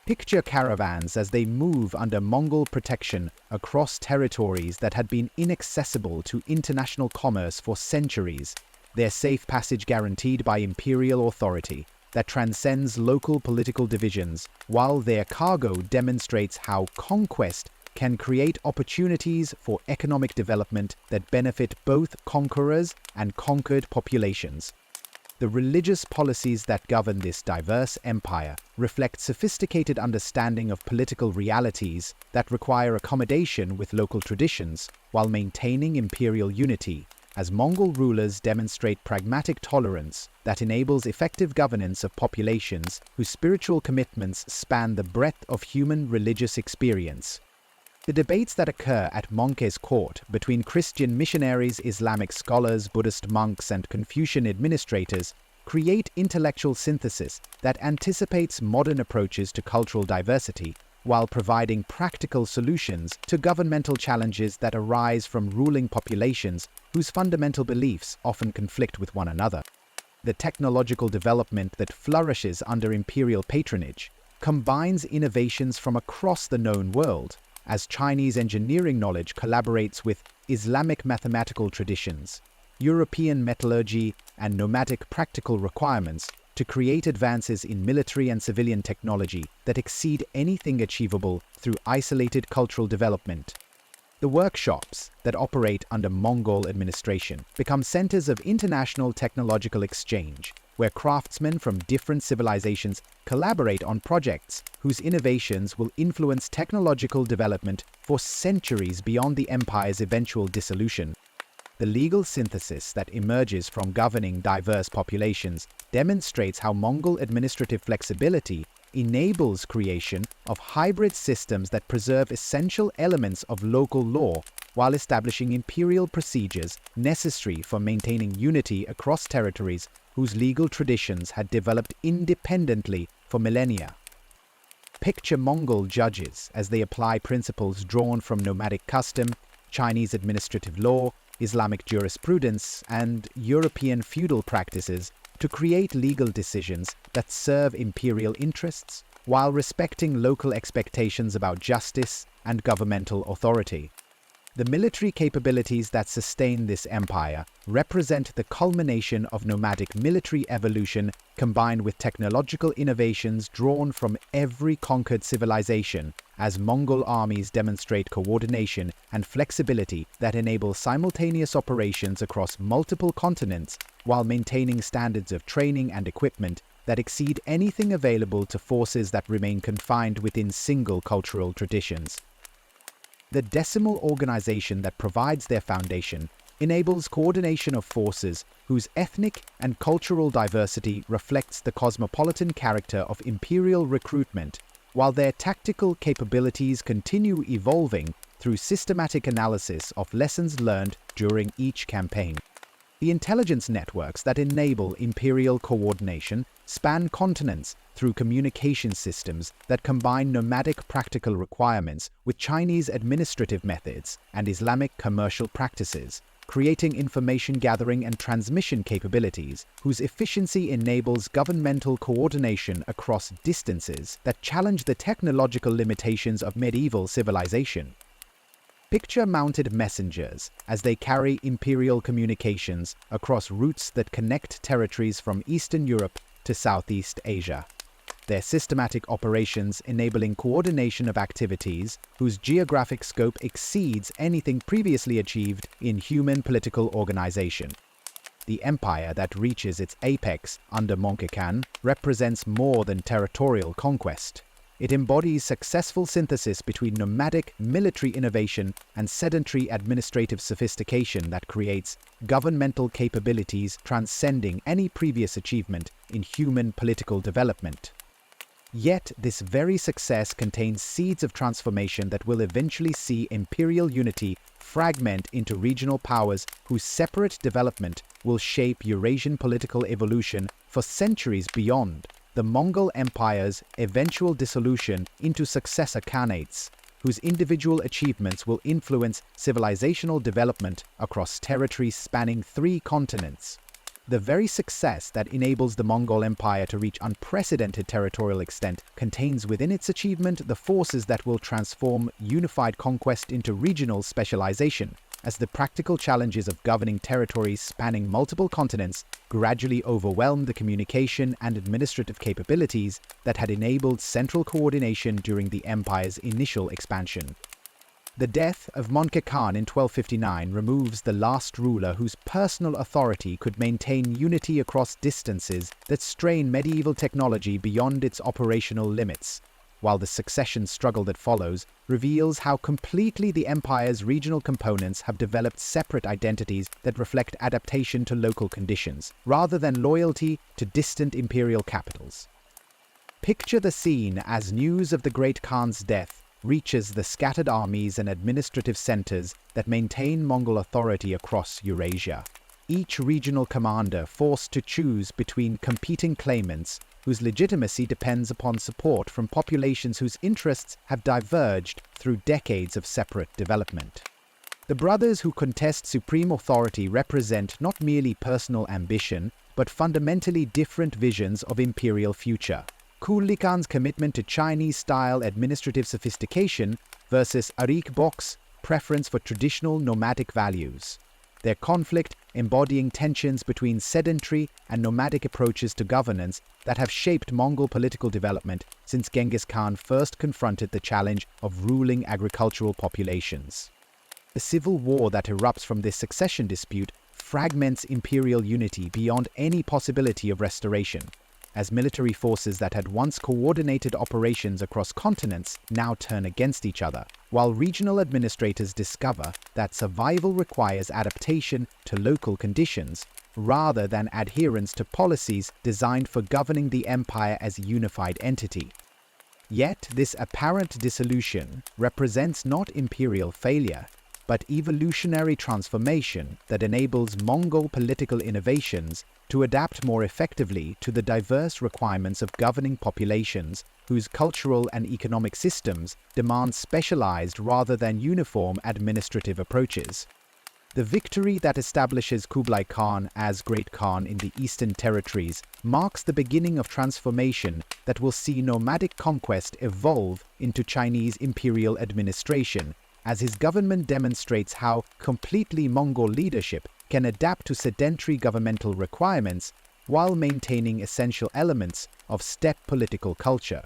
Picture caravans as they move under Mongol protection across territories that had been inaccessible to international commerce for centuries, their safe passage guaranteed by imperial authority that transcends local political divisions, while their cargo demonstrates how conquest can create opportunities for economic development that benefit both conquerors and conquered populations. The religious policies that govern this diverse empire reflect sophisticated understanding of political realities that require accommodation with local traditions while maintaining imperial unity, as Mongol rulers demonstrate pragmatic tolerance that enables effective governance of populations whose spiritual commitments span the breadth of human religious experience. The debates that occur at Mongke's court between Christian missionaries, Islamic scholars, Buddhist monks, and Confucian administrators create intellectual synthesis that anticipates modern approaches to cultural diversity while providing practical solutions to governmental challenges that arise from ruling populations whose fundamental beliefs often conflict with one another. The technological development that flourishes under imperial patronage combines innovations from across the known world, as Chinese engineering knowledge collaborates with Islamic mathematical traditions, European metallurgy, and nomadic practical requirements to create advances in military and civilian technology that exceed anything achievable through isolated cultural development. The workshops that operate under Mongol administration become centers of international technological exchange, where craftsmen from different civilizations collaborate on projects whose innovations will influence technological development for centuries beyond the empire's eventual dissolution. The legal synthesis that emerges from governing diverse populations demonstrates how Mongol administrative flexibility enables creation of hybrid systems that preserve essential elements of local law while establishing imperial procedures necessary for maintaining unity across territories whose legal traditions had developed independently for millennia. Picture Mongol judges as they apply principles drawn from nomadic custom, Chinese administrative law, Islamic jurisprudence, and European feudal practices to create legal decisions that serve imperial interests while respecting local expectations about justice and governmental authority. The military capabilities that sustain this empire represent the culmination of nomadic military evolution combined with technological innovations drawn from every conquered civilization, as Mongol armies demonstrate coordination and flexibility that enable simultaneous operations across multiple continents while maintaining standards of training and equipment that exceed anything available to forces that remain confined within single cultural traditions. The decimal organization that provides their foundation enables coordination of forces whose ethnic and cultural diversity reflects the cosmopolitan character of imperial recruitment, while their tactical capabilities continue evolving through systematic analysis of lessons learned during each campaign. The intelligence networks that enable imperial coordination span continents through communication systems that combine nomadic practical requirements with Chinese administrative methods and Islamic commercial practices, creating information gathering and transmission capabilities whose efficiency enables governmental coordination across distances that challenge the technological limitations of medieval civilization. Picture mounted messengers as they carry imperial communications across routes that connect territories from Eastern Europe to Southeast Asia. Their systematic operations enabling coordination of activities whose geographic scope exceeds anything previously achieved in human political organization. The empire that reaches its apex under Genghis Khan represents more than territorial conquest. It embodies successful synthesis between nomadic military innovation and sedentary administrative sophistication that creates governmental capabilities transcending any previous achievement in human political development. Yet, this very success contains seeds of transformation that will eventually see imperial unity fragment into regional powers whose separate development will shape Eurasian political evolution for centuries beyond. The Mongol Empire's eventual dissolution into successor khanates, whose individual achievements will influence civilizational development across territories spanning 3 continents. The very success that enables the Mongol Empire to reach unprecedented territorial extent contains within its achievement the forces that will transform unified conquest into regional specialization, as the practical challenges of governing territories spanning multiple continents gradually overwhelmed the communication and administrative capabilities that had enabled central coordination during the empire's initial expansion. The death of Genghis Khan in 1259 removes the last ruler whose personal authority could maintain unity across distances that strain medieval technology beyond its operational limits, while the succession struggle that follows reveals how completely the empire's regional components have developed separate identities that reflect adaptation to local conditions, rather than loyalty to distant imperial capitals. Picture the scene as news of the Great Khan's death reaches the scattered armies and administrative centers that maintain Mongol authority across Eurasia. Each regional commander forced to choose between competing claimants whose legitimacy depends upon support from populations whose interests have diverged through decades of separate development. The brothers who contest supreme authority represent not merely personal ambition, but fundamentally different visions of imperial future. Kublai Khan's commitment to Chinese-style administrative sophistication versus Arik Bok's preference for traditional nomadic values. Their conflict embodying tensions between sedentary and nomadic approaches to governance that have shaped Mongol political development since Genghis Khan first confronted the challenge of ruling agricultural populations. The civil war that erupts from this succession dispute fragments imperial unity beyond any possibility of restoration. as military forces that had once coordinated operations across continents now turn against each other, while regional administrators discover that survival requires adaptation to local conditions rather than adherence to policies designed for governing the empire as a unified entity. Yet this apparent dissolution represents not imperial failure, but evolutionary transformation that enables Mongol political innovations to adapt more effectively to the diverse requirements of governing populations whose cultural and economic systems demand specialized rather than uniform administrative approaches. The victory that establishes Kublai Khan as Great Khan in the Eastern Territories marks the beginning of transformation that will see nomadic conquest evolve into Chinese imperial administration, as his government demonstrates how completely Mongol leadership can adapt to sedentary governmental requirements while maintaining essential elements of steppe political culture.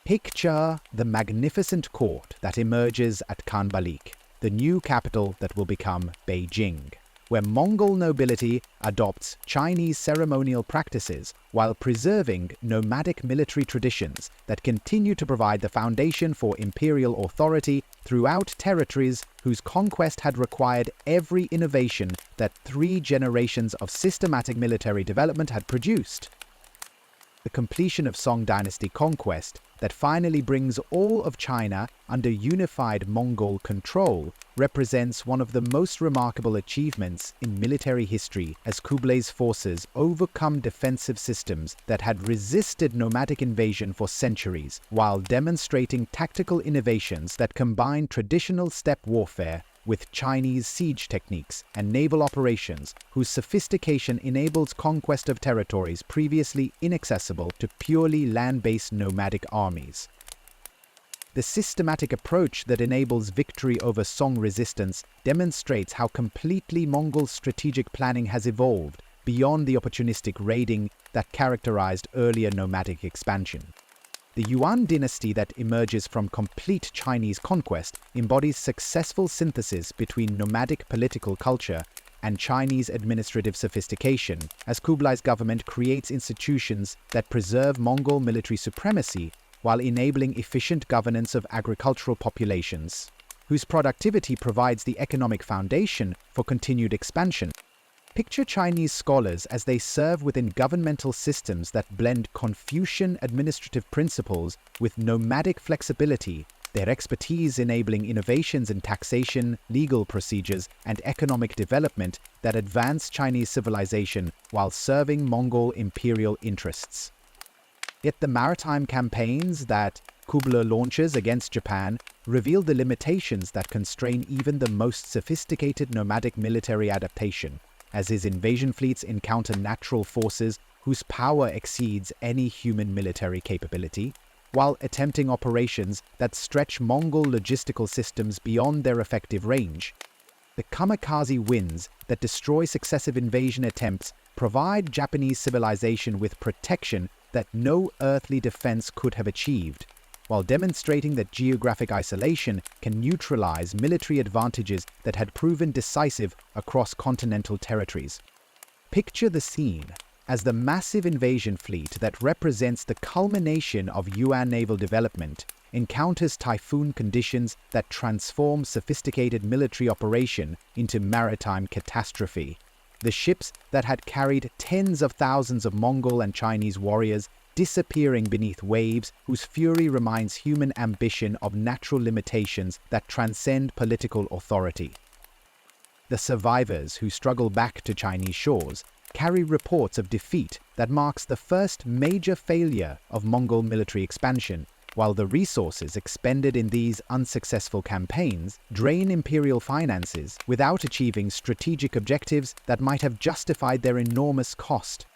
Picture the magnificent court that emerges at Khanbalik, the new capital that will become Beijing, where Mongol nobility adopts Chinese ceremonial practices while preserving nomadic military traditions that continue to provide the foundation for imperial authority throughout territories whose conquest had required every innovation that 3 generations of systematic military development had produced. The completion of Song dynasty conquest that finally brings all of China under unified Mongol control represents one of the most remarkable achievements in military history, as Kublai's forces overcome defensive systems that had resisted nomadic invasion for centuries, while demonstrating tactical innovations that combine traditional steppe warfare with Chinese siege techniques and naval operations whose sophistication enables conquest of territories previously inaccessible to purely land-based nomadic armies. The systematic approach that enables victory over Song resistance demonstrates how completely Mongol strategic planning has evolved beyond the opportunistic raiding that characterized earlier nomadic expansion. The Yuan dynasty that emerges from complete Chinese conquest embodies successful synthesis between nomadic political culture and Chinese administrative sophistication, as Kublai's government creates institutions that preserve Mongol military supremacy while enabling efficient governance of agricultural populations, whose productivity provides the economic foundation for continued expansion. Picture Chinese scholars as they serve within governmental systems that blend Confucian administrative principles with nomadic flexibility, their expertise enabling innovations in taxation, legal procedures, and economic development that advance Chinese civilization while serving Mongol imperial interests. Yet the maritime campaigns that Kublai launches against Japan reveal the limitations that constrain even the most sophisticated nomadic military adaptation, as his invasion fleets encounter natural forces whose power exceeds any human military capability, while attempting operations that stretch Mongol logistical systems beyond their effective range. The kamikaze winds that destroy successive invasion attempts provide Japanese civilization with protection that no earthly defense could have achieved, while demonstrating that geographic isolation can neutralize military advantages that had proven decisive across continental territories. Picture the scene as the massive invasion fleet that represents the culmination of Yuan naval development encounters typhoon conditions that transform sophisticated military operation into maritime catastrophe. The ships that had carried tens of thousands of Mongol and Chinese warriors disappearing beneath waves whose fury reminds human ambition of natural limitations that transcend political authority. The survivors who struggle back to Chinese shores carry reports of defeat that marks the first major failure of Mongol military expansion, while the resources expended in these unsuccessful campaigns drain imperial finances without achieving strategic objectives that might have justified their enormous cost.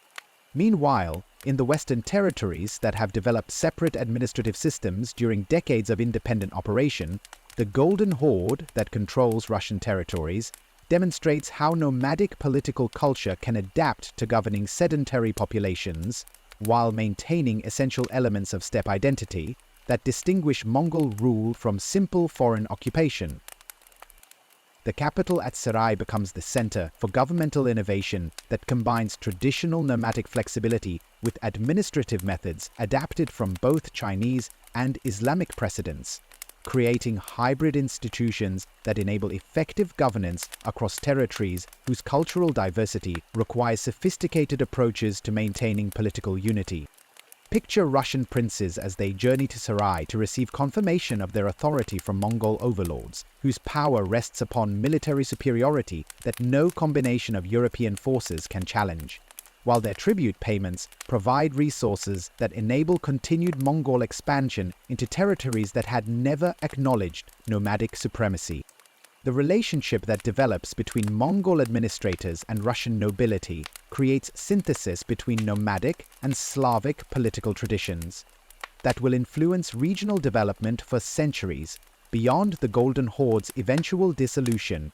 Meanwhile, in the Western territories that have developed separate administrative systems during decades of independent operation, the Golden Horde that controls Russian territories demonstrates how nomadic political culture can adapt to governing sedentary populations while maintaining essential elements of steppe identity that distinguish Mongol rule from simple foreign occupation. The capital at Sarai becomes the center for governmental innovation that combines traditional nomadic flexibility with administrative methods adapted from both Chinese and Islamic precedents, creating hybrid institutions that enable effective governance across territories whose cultural diversity requires sophisticated approaches to maintaining political unity. Picture Russian princes as they journey to Sarai to receive confirmation of their authority from Mongol overlords, whose power rests upon military superiority that no combination of European forces can challenge, while their tribute payments provide resources that enable continued Mongol expansion into territories that had never acknowledged nomadic supremacy. The relationship that develops between Mongol administrators and Russian nobility creates synthesis between nomadic and Slavic political traditions that will influence regional development for centuries, beyond the Golden Horde's eventual dissolution.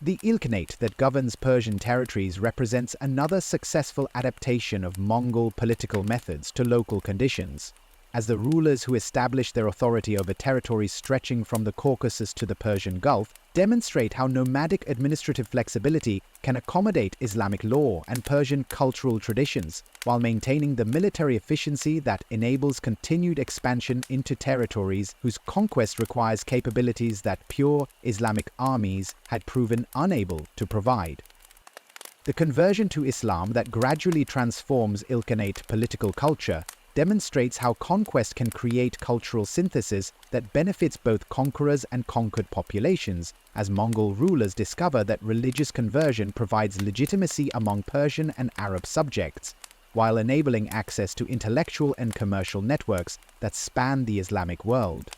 The Ilkhanate that governs Persian territories represents another successful adaptation of Mongol political methods to local conditions, as the rulers who established their authority over territories stretching from the Caucasus to the Persian Gulf demonstrate how nomadic administrative flexibility can accommodate Islamic law and Persian cultural traditions, while maintaining the military efficiency that enables continued expansion into territories whose conquest requires capabilities that pure Islamic armies had proven unable to provide. The conversion to Islam that gradually transforms Ilkhanate political culture demonstrates how conquest can create cultural synthesis that benefits both conquerors and conquered populations, as Mongol rulers discover that religious conversion provides legitimacy among Persian and Arab subjects, while enabling access to intellectual and commercial networks that span the Islamic world.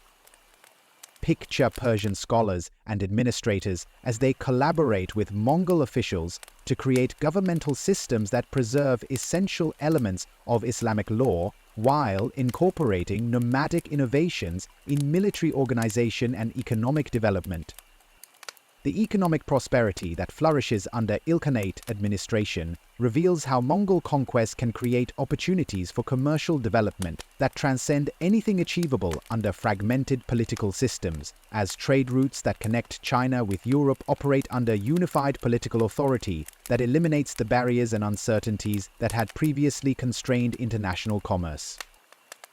Picture Persian scholars and administrators as they collaborate with Mongol officials to create governmental systems that preserve essential elements of Islamic law while incorporating nomadic innovations in military organization and economic development. The economic prosperity that flourishes under Ilkhanate administration reveals how Mongol conquest can create opportunities for commercial development that transcend anything achievable under fragmented political systems, as trade routes that connect China with Europe operate under unified political authority that eliminates the barriers and uncertainties that had previously constrained international commerce.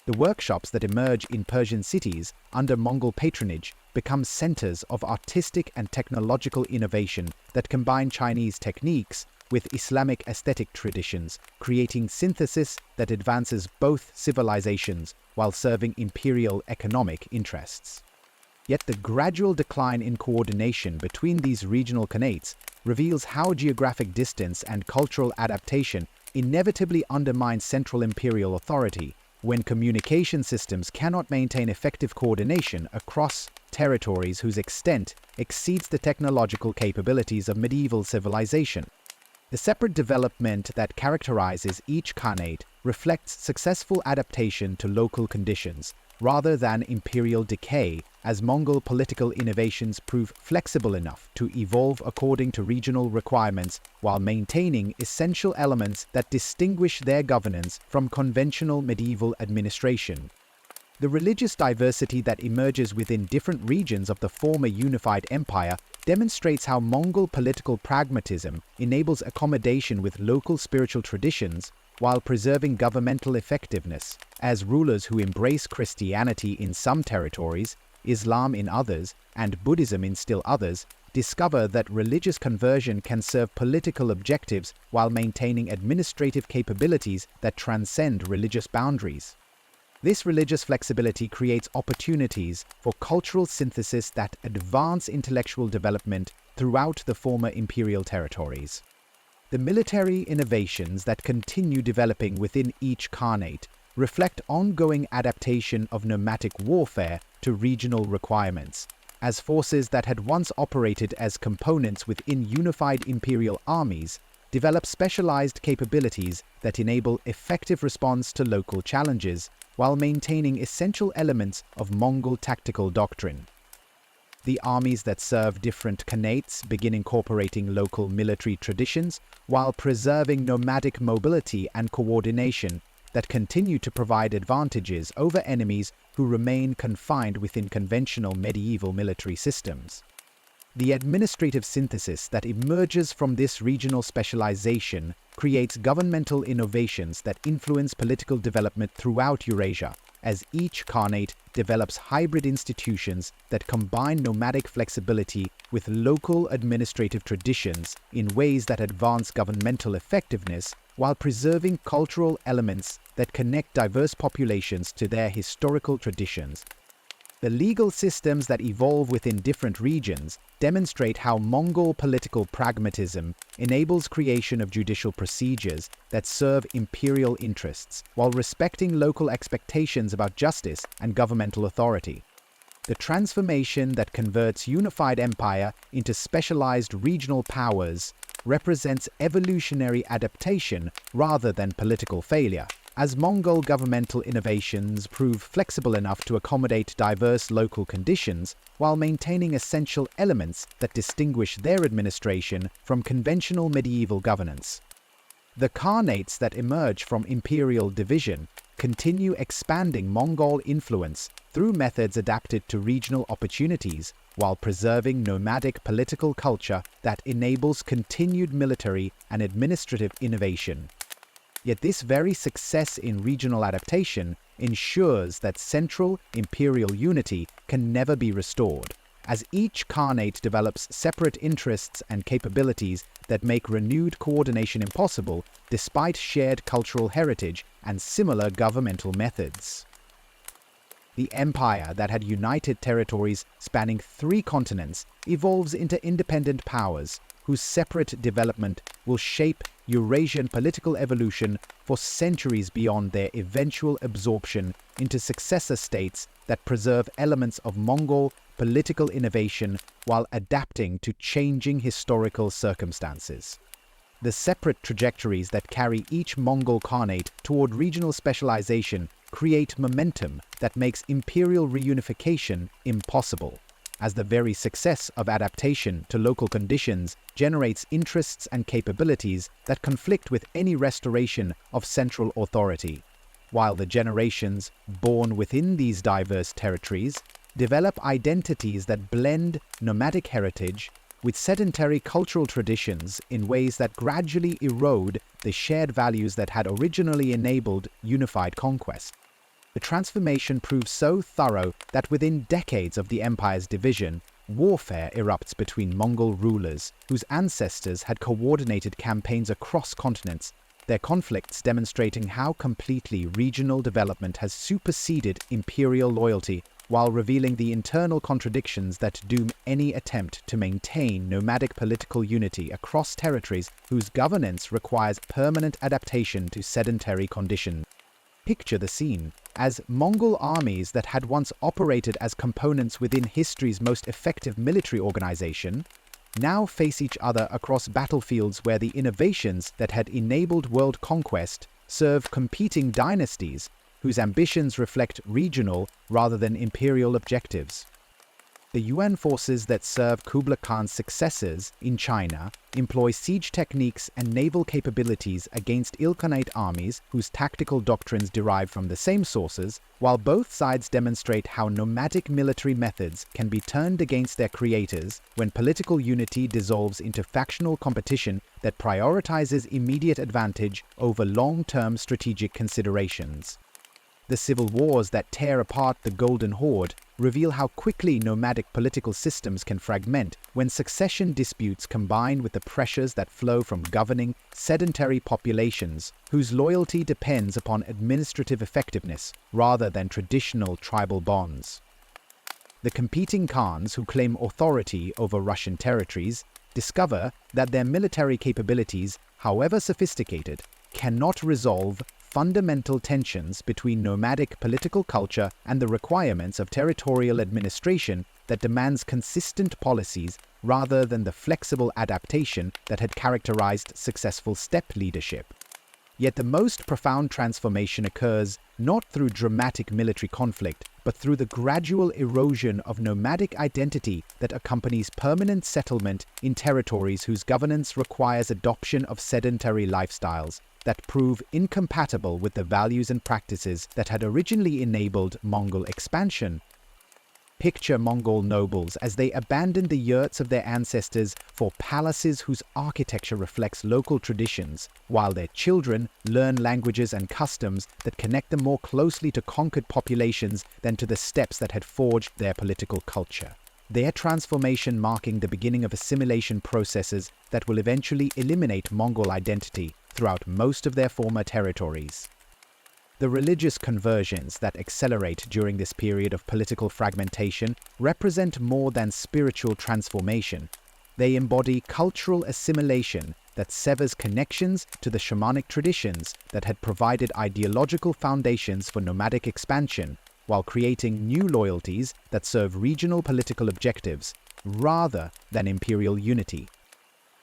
The workshops that emerge in Persian cities under Mongol patronage become centers of artistic and technological innovation that combine Chinese techniques with Islamic aesthetic traditions, creating synthesis that advances both civilizations while serving imperial economic interests. Yet the gradual decline in coordination between these regional khanates reveals how geographic distance and cultural adaptation inevitably undermine central imperial authority when communication systems cannot maintain effective coordination across territories whose extent exceeds the technological capabilities of medieval civilization. The separate development that characterizes each khanate reflects successful adaptation to local conditions, rather than imperial decay, as Mongol political innovations prove flexible enough to evolve according to regional requirements while maintaining essential elements that distinguish their governance from conventional medieval administration. The religious diversity that emerges within different regions of the former unified empire demonstrates how Mongol political pragmatism enables accommodation with local spiritual traditions while preserving governmental effectiveness, as rulers who embrace Christianity in some territories, Islam in others, and Buddhism in still others, discover that religious conversion can serve political objectives while maintaining administrative capabilities that transcend religious boundaries. This religious flexibility creates opportunities for cultural synthesis that advance intellectual development throughout the former imperial territories. The military innovations that continue developing within each khanate reflect ongoing adaptation of nomadic warfare to regional requirements, as forces that had once operated as components within unified imperial armies develop specialized capabilities that enable effective response to local challenges while maintaining essential elements of Mongol tactical doctrine. The armies that serve different khanates begin incorporating local military traditions while preserving nomadic mobility and coordination that continue to provide advantages over enemies who remain confined within conventional medieval military systems. The administrative synthesis that emerges from this regional specialization creates governmental innovations that influence political development throughout Eurasia, as each khanate develops hybrid institutions that combine nomadic flexibility with local administrative traditions in ways that advance governmental effectiveness while preserving cultural elements that connect diverse populations to their historical traditions. The legal systems that evolve within different regions demonstrate how Mongol political pragmatism enables creation of judicial procedures that serve imperial interests while respecting local expectations about justice and governmental authority. The transformation that converts unified empire into specialized regional powers represents evolutionary adaptation rather than political failure, as Mongol governmental innovations prove flexible enough to accommodate diverse local conditions while maintaining essential elements that distinguish their administration from conventional medieval governance. The khanates that emerge from imperial division continue expanding Mongol influence through methods adapted to regional opportunities while preserving nomadic political culture that enables continued military and administrative innovation. Yet this very success in regional adaptation ensures that central imperial unity can never be restored, as each khanate develops separate interests and capabilities that make renewed coordination impossible despite shared cultural heritage and similar governmental methods. The empire that had united territories spanning 3 continents evolves into independent powers whose separate development will shape Eurasian political evolution for centuries beyond their eventual absorption into successor states that preserve elements of Mongol political innovation while adapting to changing historical circumstances. The separate trajectories that carry each Mongol khanate toward regional specialization create momentum that makes imperial reunification impossible, as the very success of adaptation to local conditions generates interests and capabilities that conflict with any restoration of central authority, while the generations born within these diverse territories develop identities that blend nomadic heritage with sedentary cultural traditions in ways that gradually erode the shared values that had originally enabled unified conquest. The transformation proves so thorough that within decades of the empire's division, warfare erupts between Mongol rulers whose ancestors had coordinated campaigns across continents, their conflicts demonstrating how completely regional development has superseded imperial loyalty while revealing the internal contradictions that doom any attempt to maintain nomadic political unity across territories whose governance requires permanent adaptation to sedentary conditions. Picture the scene as Mongol armies that had once operated as components within history's most effective military organization now face each other across battlefields where the innovations that had enabled world conquest serve competing dynasties whose ambitions reflect regional rather than imperial objectives. The Yuan forces that serve Kublai Khan's successors in China employ siege techniques and naval capabilities against Ilkhanate armies whose tactical doctrines derive from the same sources, while both sides demonstrate how nomadic military methods can be turned against their creators when political unity dissolves into factional competition that prioritizes immediate advantage over long-term strategic considerations. The civil wars that tear apart the Golden Horde reveal how quickly nomadic political systems can fragment when succession disputes combine with the pressures that flow from governing sedentary populations whose loyalty depends upon administrative effectiveness rather than traditional tribal bonds. The competing Khans who claim authority over Russian territories discover that their military capabilities, however sophisticated, cannot resolve fundamental tensions between nomadic political culture and the requirements of territorial administration that demands consistent policies rather than the flexible adaptation that had characterized successful steppe leadership. Yet the most profound transformation occurs not through dramatic military conflict, but through the gradual erosion of nomadic identity that accompanies permanent settlement in territories whose governance requires adoption of sedentary lifestyles that prove incompatible with the values and practices that had originally enabled Mongol expansion. Picture Mongol nobles as they abandon the yurts of their ancestors for palaces whose architecture reflects local traditions, while their children learn languages and customs that connect them more closely to conquered populations than to the steppes that had forged their political culture. Their transformation marking the beginning of assimilation processes that will eventually eliminate Mongol identity throughout most of their former territories. The religious conversions that accelerate during this period of political fragmentation represent more than spiritual transformation. They embody cultural assimilation that severs connections to the shamanic traditions that had provided ideological foundations for nomadic expansion, while creating new loyalties that serve regional political objectives rather than imperial unity.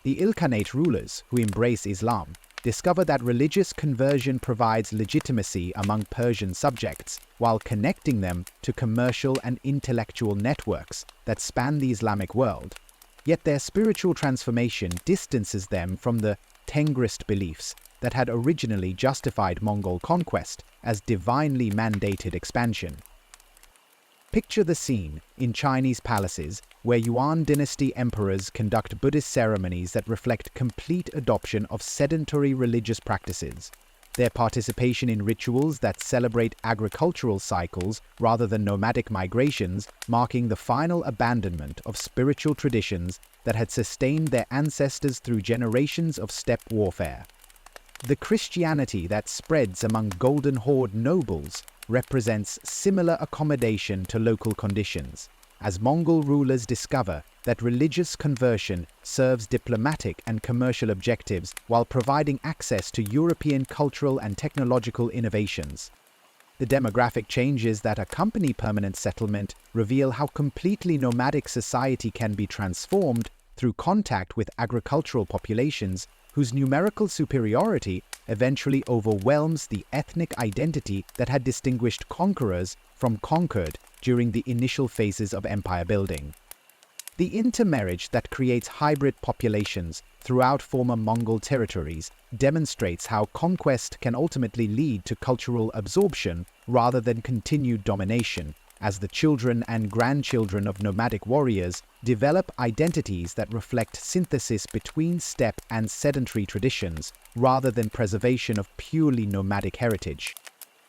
The Ilkhanate rulers, who embrace Islam, discover that religious conversion provides legitimacy among Persian subjects, while connecting them to commercial and intellectual networks that span the Islamic world. Yet their spiritual transformation distances them from the Tengrist beliefs that had originally justified Mongol conquest as divinely mandated expansion. Picture the scene in Chinese palaces where Yuan dynasty emperors conduct Buddhist ceremonies that reflect complete adoption of sedentary religious practices. Their participation in rituals that celebrate agricultural cycles rather than nomadic migrations, marking the final abandonment of spiritual traditions that had sustained their ancestors through generations of steppe warfare. The Christianity that spreads among Golden Horde nobles represents similar accommodation to local conditions, as Mongol rulers discover that religious conversion serves diplomatic and commercial objectives while providing access to European cultural and technological innovations. The demographic changes that accompany permanent settlement reveal how completely nomadic society can be transformed through contact with agricultural populations whose numerical superiority eventually overwhelms the ethnic identity that had distinguished conquerors from conquered during the initial phases of empire building. The intermarriage that creates hybrid populations throughout former Mongol territories demonstrates how conquest can ultimately lead to cultural absorption rather than continued domination, as the children and grandchildren of nomadic warriors develop identities that reflect synthesis between steppe and sedentary traditions rather than preservation of purely nomadic heritage.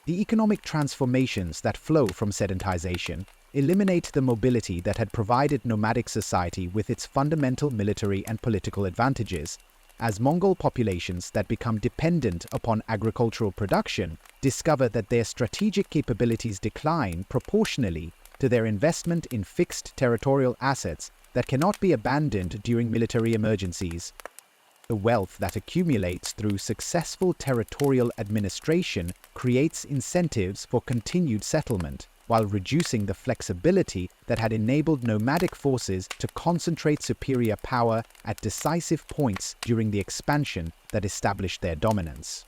The economic transformations that flow from sedentization eliminate the mobility that had provided nomadic society with its fundamental military and political advantages, as Mongol populations that become dependent upon agricultural production discover that their strategic capabilities decline proportionally to their investment in fixed territorial assets that cannot be abandoned during military emergencies. The wealth that accumulates through successful territorial administration creates incentives for continued settlement, while reducing the flexibility that had enabled nomadic forces to concentrate superior power at decisive points during the expansion that established their dominance.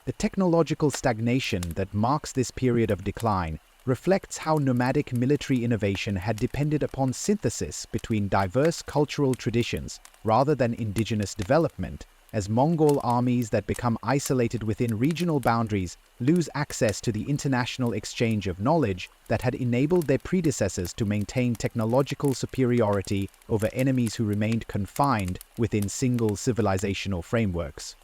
The technological stagnation that marks this period of decline reflects how nomadic military innovation had depended upon synthesis between diverse cultural traditions rather than indigenous development, as Mongol armies that become isolated within regional boundaries lose access to the international exchange of knowledge that had enabled their predecessors to maintain technological superiority over enemies who remained confined within single civilizational frameworks.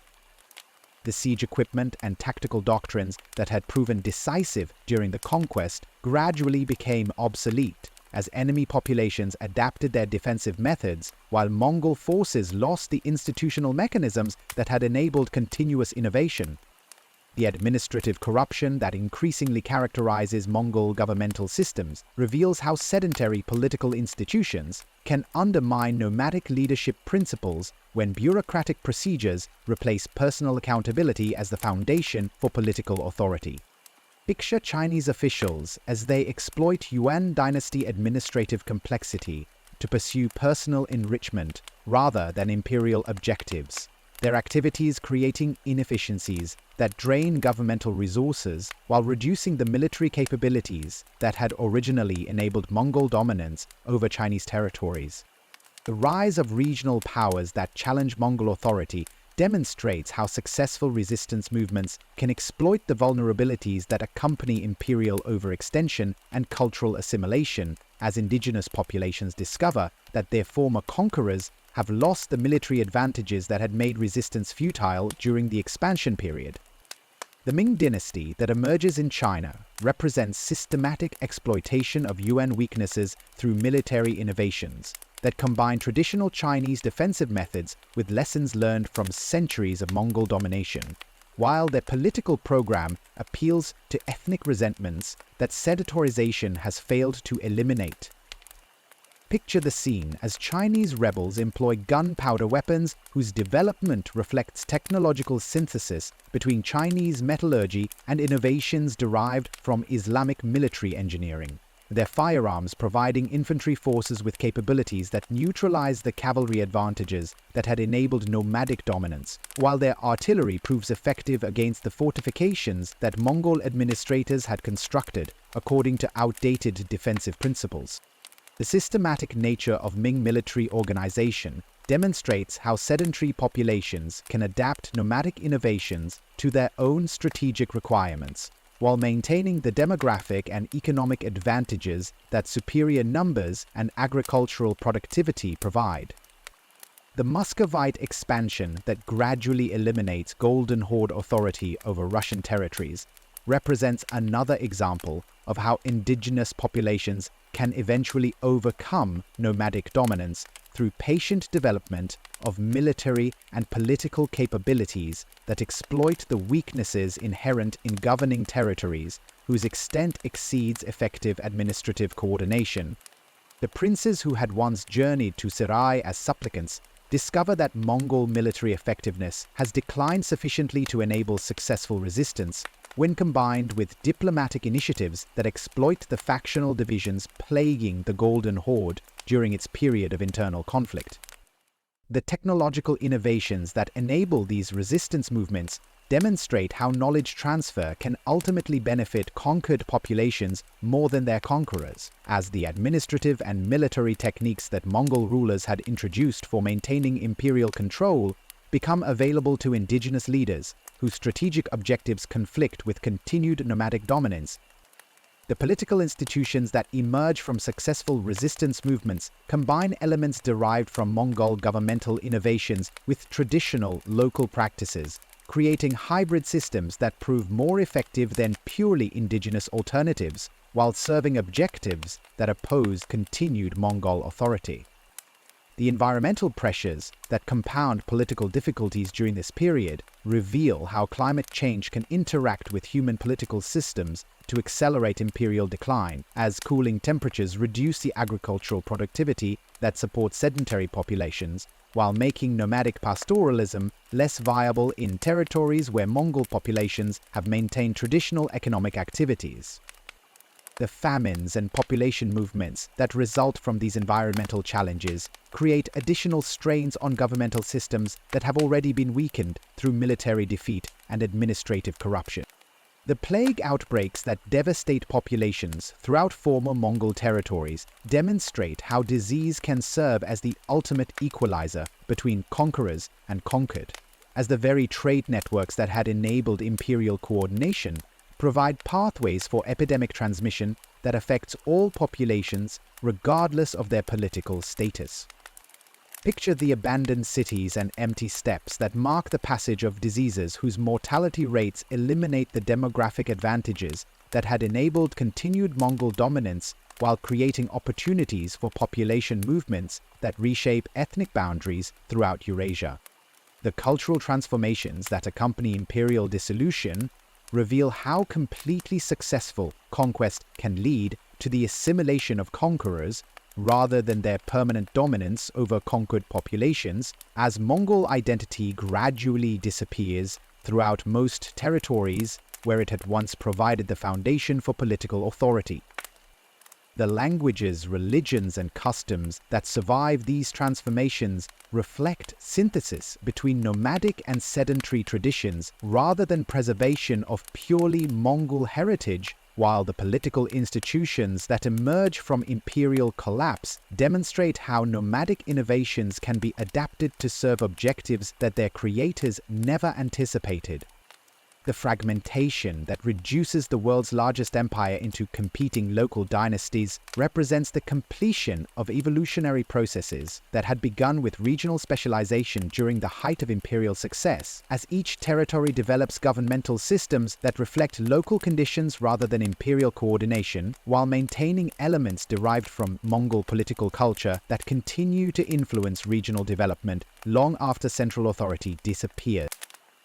The siege equipment and tactical doctrines that had proven decisive during the conquest gradually became obsolete, as enemy populations adapted their defensive methods, while Mongol forces lost the institutional mechanisms that had enabled continuous innovation. The administrative corruption that increasingly characterizes Mongol governmental systems reveals how sedentary political institutions can undermine nomadic leadership principles when bureaucratic procedures replace personal accountability as the foundation for political authority. Picture Chinese officials as they exploit Yuan dynasty administrative complexity to pursue personal enrichment rather than imperial objectives, their activities creating inefficiencies that drain governmental resources while reducing the military capabilities that had originally enabled Mongol dominance over Chinese territories. The rise of regional powers that challenge Mongol authority demonstrates how successful resistance movements can exploit the vulnerabilities that accompany imperial overextension and cultural assimilation, as indigenous populations discover that their former conquerors have lost the military advantages that had made resistance futile during the expansion period. The Ming dynasty that emerges in China represents systematic exploitation of Yuan weaknesses through military innovations that combine traditional Chinese defensive methods with lessons learned from centuries of Mongol domination, while their political program appeals to ethnic resentments that sedentarization has failed to eliminate. Picture the scene as Chinese rebels employ gunpowder weapons whose development reflects technological synthesis between Chinese metallurgy and innovations derived from Islamic military engineering, their firearms providing infantry forces with capabilities that neutralize the cavalry advantages that had enabled nomadic dominance, while their artillery proves effective against the fortifications that Mongol administrators had constructed according to outdated defensive principles. The systematic nature of Ming military organization demonstrates how sedentary populations can adapt nomadic innovations to their own strategic requirements, while maintaining the demographic and economic advantages that superior numbers and agricultural productivity provide. The Muscovite expansion that gradually eliminates Golden Horde authority over Russian territories represents another example of how indigenous populations can eventually overcome nomadic dominance through patient development of military and political capabilities that exploit the weaknesses inherent in governing territories whose extent exceeds effective administrative coordination. The princes who had once journeyed to Serai as supplicants discover that Mongol military effectiveness has declined sufficiently to enable successful resistance when combined with diplomatic initiatives that exploit the factional divisions plaguing the Golden Horde during its period of internal conflict. The technological innovations that enable these resistance movements demonstrate how knowledge transfer can ultimately benefit conquered populations more than their conquerors, as the administrative and military techniques that Mongol rulers had introduced for maintaining imperial control become available to indigenous leaders whose strategic objectives conflict with continued nomadic dominance. The political institutions that emerge from successful resistance movements combine elements derived from Mongol governmental innovations with traditional local practices, creating hybrid systems that prove more effective than purely indigenous alternatives, while serving objectives that oppose continued Mongol authority. The environmental pressures that compound political difficulties during this period reveal how climate change can interact with human political systems to accelerate imperial decline, as cooling temperatures reduce the agricultural productivity that supports sedentary populations, while making nomadic pastoralism less viable in territories where Mongol populations have maintained traditional economic activities. The famines and population movements that result from these environmental challenges create additional strains on governmental systems that have already been weakened through military defeat and administrative corruption. The plague outbreaks that devastate populations throughout former Mongol territories demonstrate how disease can serve as the ultimate equalizer between conquerors and conquered, as the very trade networks that had enabled imperial coordination provide pathways for epidemic transmission that affects all populations regardless of their political status. Picture the abandoned cities and empty steppes that mark the passage of diseases whose mortality rates eliminate the demographic advantages that had enabled continued Mongol dominance while creating opportunities for population movements that reshape ethnic boundaries throughout Eurasia. The cultural transformations that accompany imperial dissolution reveal how completely successful conquest can lead to the assimilation of conquerors rather than their permanent dominance over conquered populations, as Mongol identity gradually disappears throughout most territories where it had once provided the foundation for political authority. The languages, religions, and customs that survive these transformations reflect synthesis between nomadic and sedentary traditions rather than preservation of purely Mongol heritage while the political institutions that emerge from imperial collapse demonstrate how nomadic innovations can be adapted to serve objectives that their creators never anticipated. The fragmentation that reduces the world's largest empire into competing local dynasties represents the completion of evolutionary processes that had begun with regional specialization during the height of imperial success, as each territory develops governmental systems that reflect local conditions rather than imperial coordination, while maintaining elements derived from Mongol political culture that continue to influence regional development long after central authority disappears.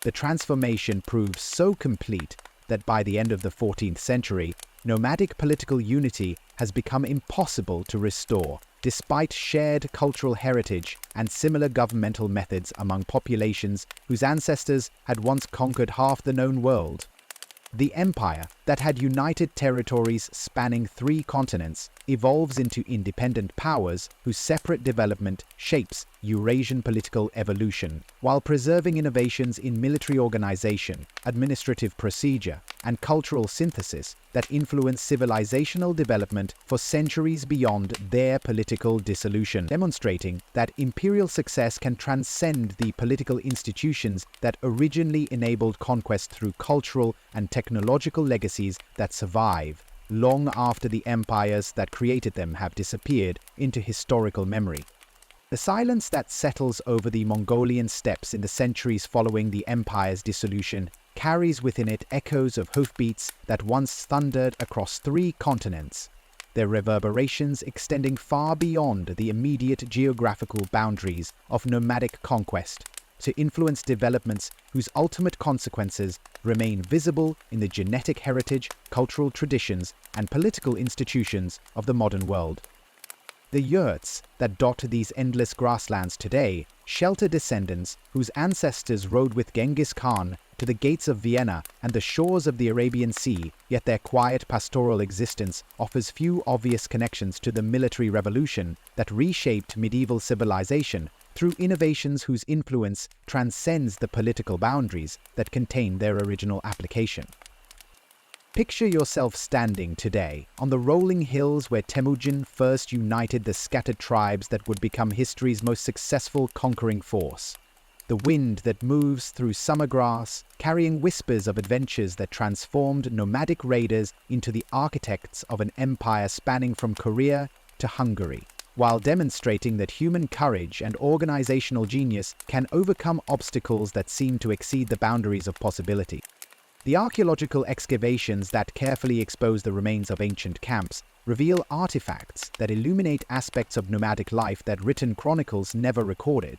The transformation proves so complete that by the end of the 14th century, nomadic political unity has become impossible to restore, despite shared cultural heritage and similar governmental methods among populations whose ancestors had once conquered half the known world. The empire that had united territories spanning 3 continents evolves into independent powers whose separate development shapes Eurasian political evolution, while preserving innovations in military organization, administrative procedure, and cultural synthesis that influence civilizational development for centuries beyond their political dissolution, demonstrating that imperial success can transcend the political institutions that originally enabled conquest through cultural and technological legacies that survive long after the empires that created them have disappeared into historical memory. The silence that settles over the Mongolian steppes in the centuries following the empire's dissolution carries within it echoes of hoofbeats that once thundered across 3 continents, their reverberations extending far beyond the immediate geographical boundaries of nomadic conquest to influence developments whose ultimate consequences remain visible in the genetic heritage, cultural traditions, and political institutions of the modern world. The yurts that dot these endless grasslands today shelter descendants whose ancestors rode with Genghis Khan to the gates of Vienna and the shores of the Arabian Sea, yet their quiet pastoral existence offers few obvious connections to the military revolution that reshaped medieval civilization through innovations whose influence transcends the political boundaries that contain their original application. Picture yourself standing today on the rolling hills where Temüjin first united the scattered tribes that would become history's most successful conquering force. The wind that moves through summer grass, carrying whispers of adventures that transformed nomadic raiders into the architects of an empire spanning from Korea to Hungary, while demonstrating that human courage and organizational genius can overcome obstacles that seem to exceed the boundaries of possibility. The archaeological excavations that carefully expose the remains of ancient camps reveal artifacts that illuminate aspects of nomadic life that written chronicles never recorded.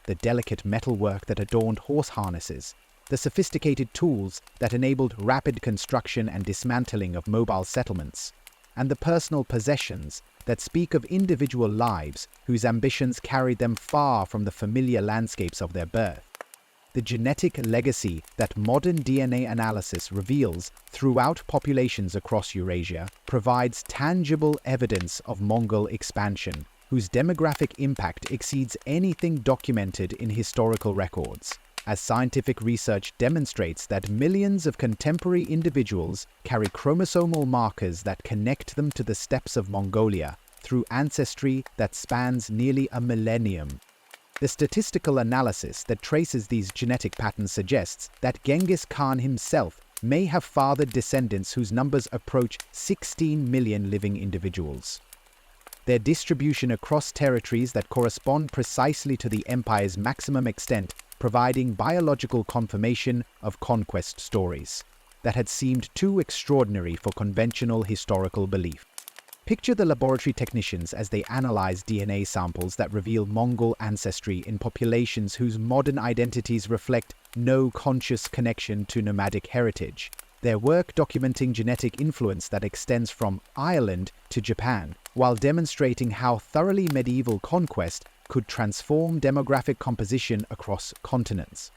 The delicate metalwork that adorned horse harnesses, the sophisticated tools that enabled rapid construction and dismantling of mobile settlements, and the personal possessions that speak of individual lives whose ambitions carried them far from the familiar landscapes of their birth. The genetic legacy that modern DNA analysis reveals throughout populations across Eurasia provides tangible evidence of Mongol expansion, whose demographic impact exceeds anything documented in historical records, as scientific research demonstrates that millions of contemporary individuals carry chromosomal markers that connect them to the steppes of Mongolia through ancestry that spans nearly a millennium. The statistical analysis that traces these genetic patterns suggests that Genghis Khan himself may have fathered descendants whose numbers approach 16 million living individuals. Their distribution across territories that correspond precisely to the empire's maximum extent, providing biological confirmation of conquest stories that had seemed too extraordinary for conventional historical belief. Picture the laboratory technicians as they analyze DNA samples that reveal Mongol ancestry in populations whose modern identities reflect no conscious connection to nomadic heritage. Their work documenting genetic influence that extends from Ireland to Japan, while demonstrating how thoroughly medieval conquest could transform demographic composition across continents.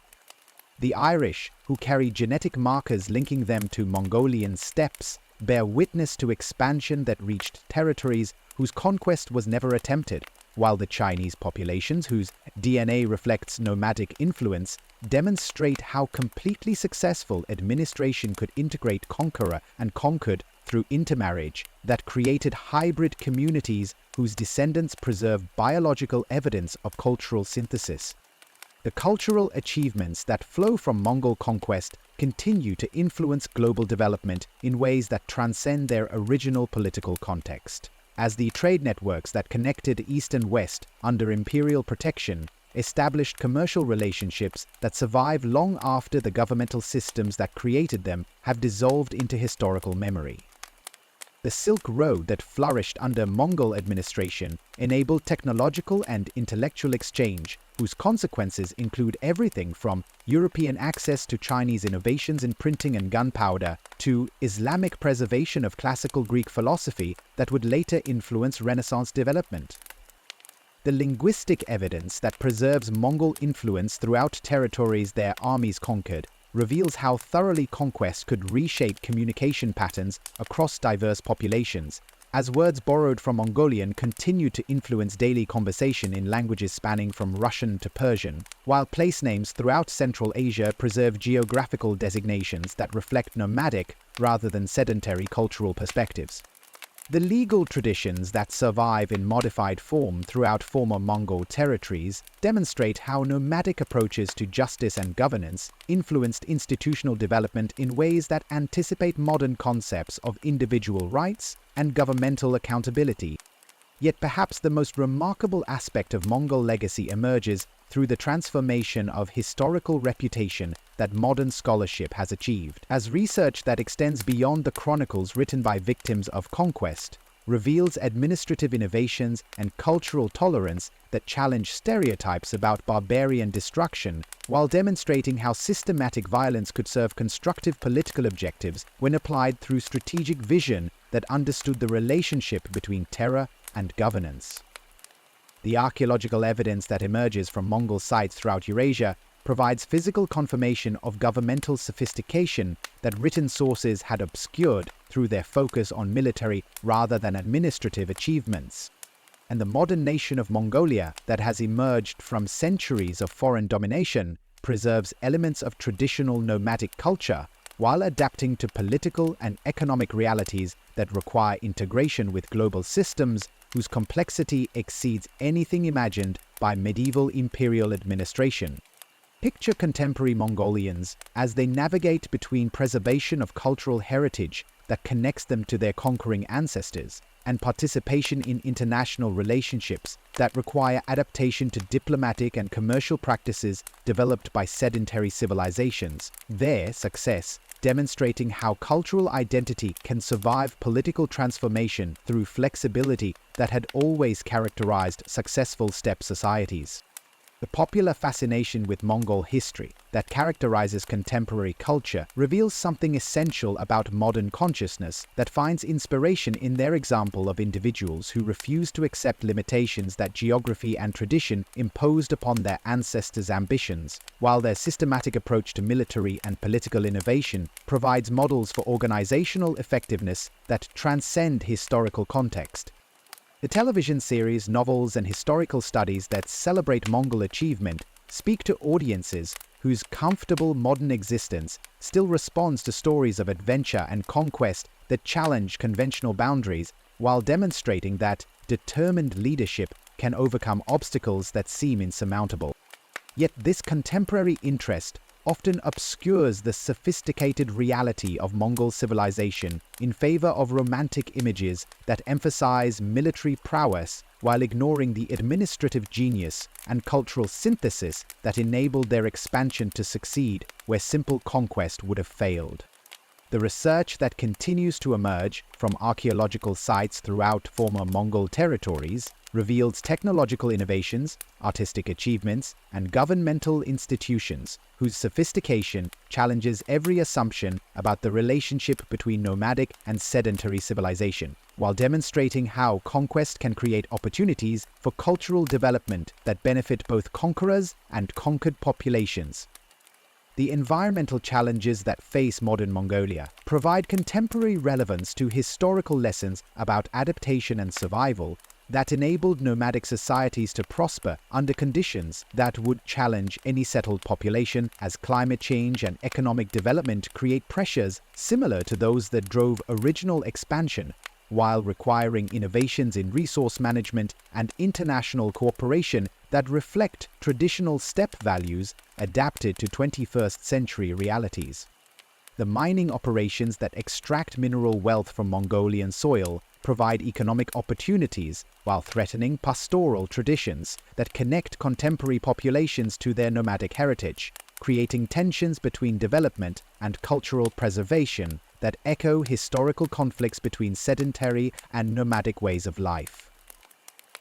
The Irish, who carry genetic markers linking them to Mongolian steppes, bear witness to expansion that reached territories whose conquest was never attempted, while the Chinese populations, whose DNA reflects nomadic influence, demonstrate how completely successful administration could integrate conqueror and conquered through intermarriage that created hybrid communities whose descendants preserve biological evidence of cultural synthesis. The cultural achievements that flow from Mongol conquest continue to influence global development in ways that transcend their original political context, as the trade networks that connected East and West under imperial protection established commercial relationships that survive long after the governmental systems that created them have dissolved into historical memory. The Silk Road that flourished under Mongol administration enabled technological and intellectual exchange, whose consequences include everything from European access to Chinese innovations in printing and gunpowder to Islamic preservation of classical Greek philosophy that would later influence Renaissance development. The linguistic evidence that preserves Mongol influence throughout territories their armies conquered reveals how thoroughly conquest could reshape communication patterns across diverse populations, as words borrowed from Mongolian continue to influence daily conversation in languages spanning from Russian to Persian, while place names throughout Central Asia preserve geographical designations that reflect nomadic rather than sedentary cultural perspectives. The legal traditions that survive in modified form throughout former Mongol territories demonstrate how nomadic approaches to justice and governance influenced institutional development in ways that anticipate modern concepts of individual rights and governmental accountability. Yet perhaps the most remarkable aspect of Mongol legacy emerges through the transformation of historical reputation that modern scholarship has achieved, as research that extends beyond the chronicles written by victims of conquest reveals administrative innovations and cultural tolerance that challenge stereotypes about barbarian destruction, while demonstrating how systematic violence could serve constructive political objectives when applied through strategic vision that understood the relationship between terror and governance. The archaeological evidence that emerges from Mongol sites throughout Eurasia provides physical confirmation of governmental sophistication that written sources had obscured through their focus on military rather than administrative achievements. And the modern nation of Mongolia that has emerged from centuries of foreign domination preserves elements of traditional nomadic culture while adapting to political and economic realities that require integration with global systems whose complexity exceeds anything imagined by medieval imperial administration. Picture contemporary Mongolians as they navigate between preservation of cultural heritage that connects them to their conquering ancestors and participation in international relationships that require adaptation to diplomatic and commercial practices developed by sedentary civilizations. Their success demonstrating how cultural identity can survive political transformation through flexibility that had always characterized successful steppe societies. The popular fascination with Mongol history that characterizes contemporary culture reveals something essential about modern consciousness that finds inspiration in their example of individuals who refuse to accept limitations that geography and tradition imposed upon their ancestors' ambitions, while their systematic approach to military and political innovation provides models for organizational effectiveness that transcend historical context. The television series, novels, and historical studies that celebrate Mongol achievement speak to audiences whose comfortable modern existence still responds to stories of adventure and conquest that challenge conventional boundaries, while demonstrating that determined leadership can overcome obstacles that seem insurmountable. Yet this contemporary interest often obscures the sophisticated reality of Mongol civilization in favor of romantic images that emphasize military prowess while ignoring the administrative genius and cultural synthesis that enabled their expansion to succeed where simple conquest would have failed. The research that continues to emerge from archaeological sites throughout former Mongol territories reveals technological innovations, artistic achievements, and governmental institutions whose sophistication challenges every assumption about the relationship between nomadic and sedentary civilization, while demonstrating how conquest can create opportunities for cultural development that benefit both conquerors and conquered populations. The environmental challenges that face modern Mongolia provide contemporary relevance to historical lessons about adaptation and survival, that enabled nomadic societies to prosper under conditions that would challenge any settled population, as climate change and economic development create pressures similar to those that drove original expansion, while requiring innovations in resource management and international cooperation that reflect traditional steppe values adapted to 21st century realities. The mining operations that extract mineral wealth from Mongolian soil provide economic opportunities while threatening pastoral traditions that connect contemporary populations to their nomadic heritage, creating tensions between development and cultural preservation that echo historical conflicts between sedentary and nomadic ways of life.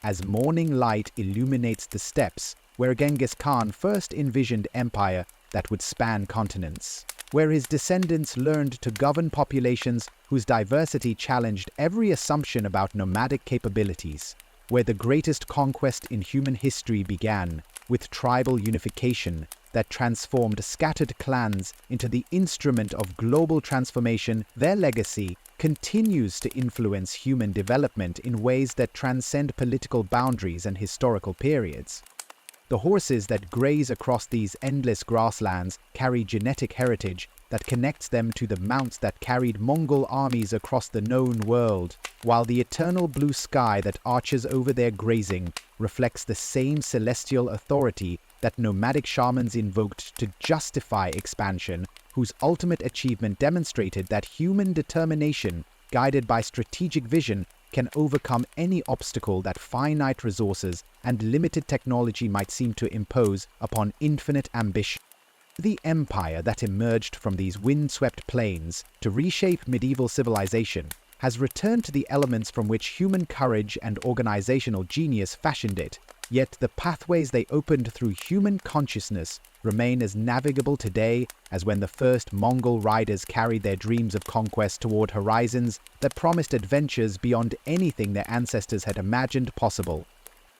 As morning light illuminates the steppes, where Genghis Khan first envisioned empire that would span continents, where his descendants learned to govern populations whose diversity challenged every assumption about nomadic capabilities, where the greatest conquest in human history began with tribal unification that transformed scattered clans into the instrument of global transformation, their legacy continues to influence human development in ways that transcend political boundaries and historical periods. The horses that graze across these endless grasslands carry genetic heritage that connects them to the mounts that carried Mongol armies across the known world, while the eternal blue sky that arches over their grazing reflects the same celestial authority that nomadic shamans invoked to justify expansion, whose ultimate achievement demonstrated that human determination, guided by strategic vision, can overcome any obstacle that finite resources and limited technology might seem to impose upon infinite ambition. The empire that emerged from these windswept plains to reshape medieval civilization has returned to the elements from which human courage and organizational genius fashioned it, yet the pathways they opened through human consciousness remain as navigable today as when the first Mongol riders carried their dreams of conquest toward horizons that promised adventures beyond anything their ancestors had imagined possible.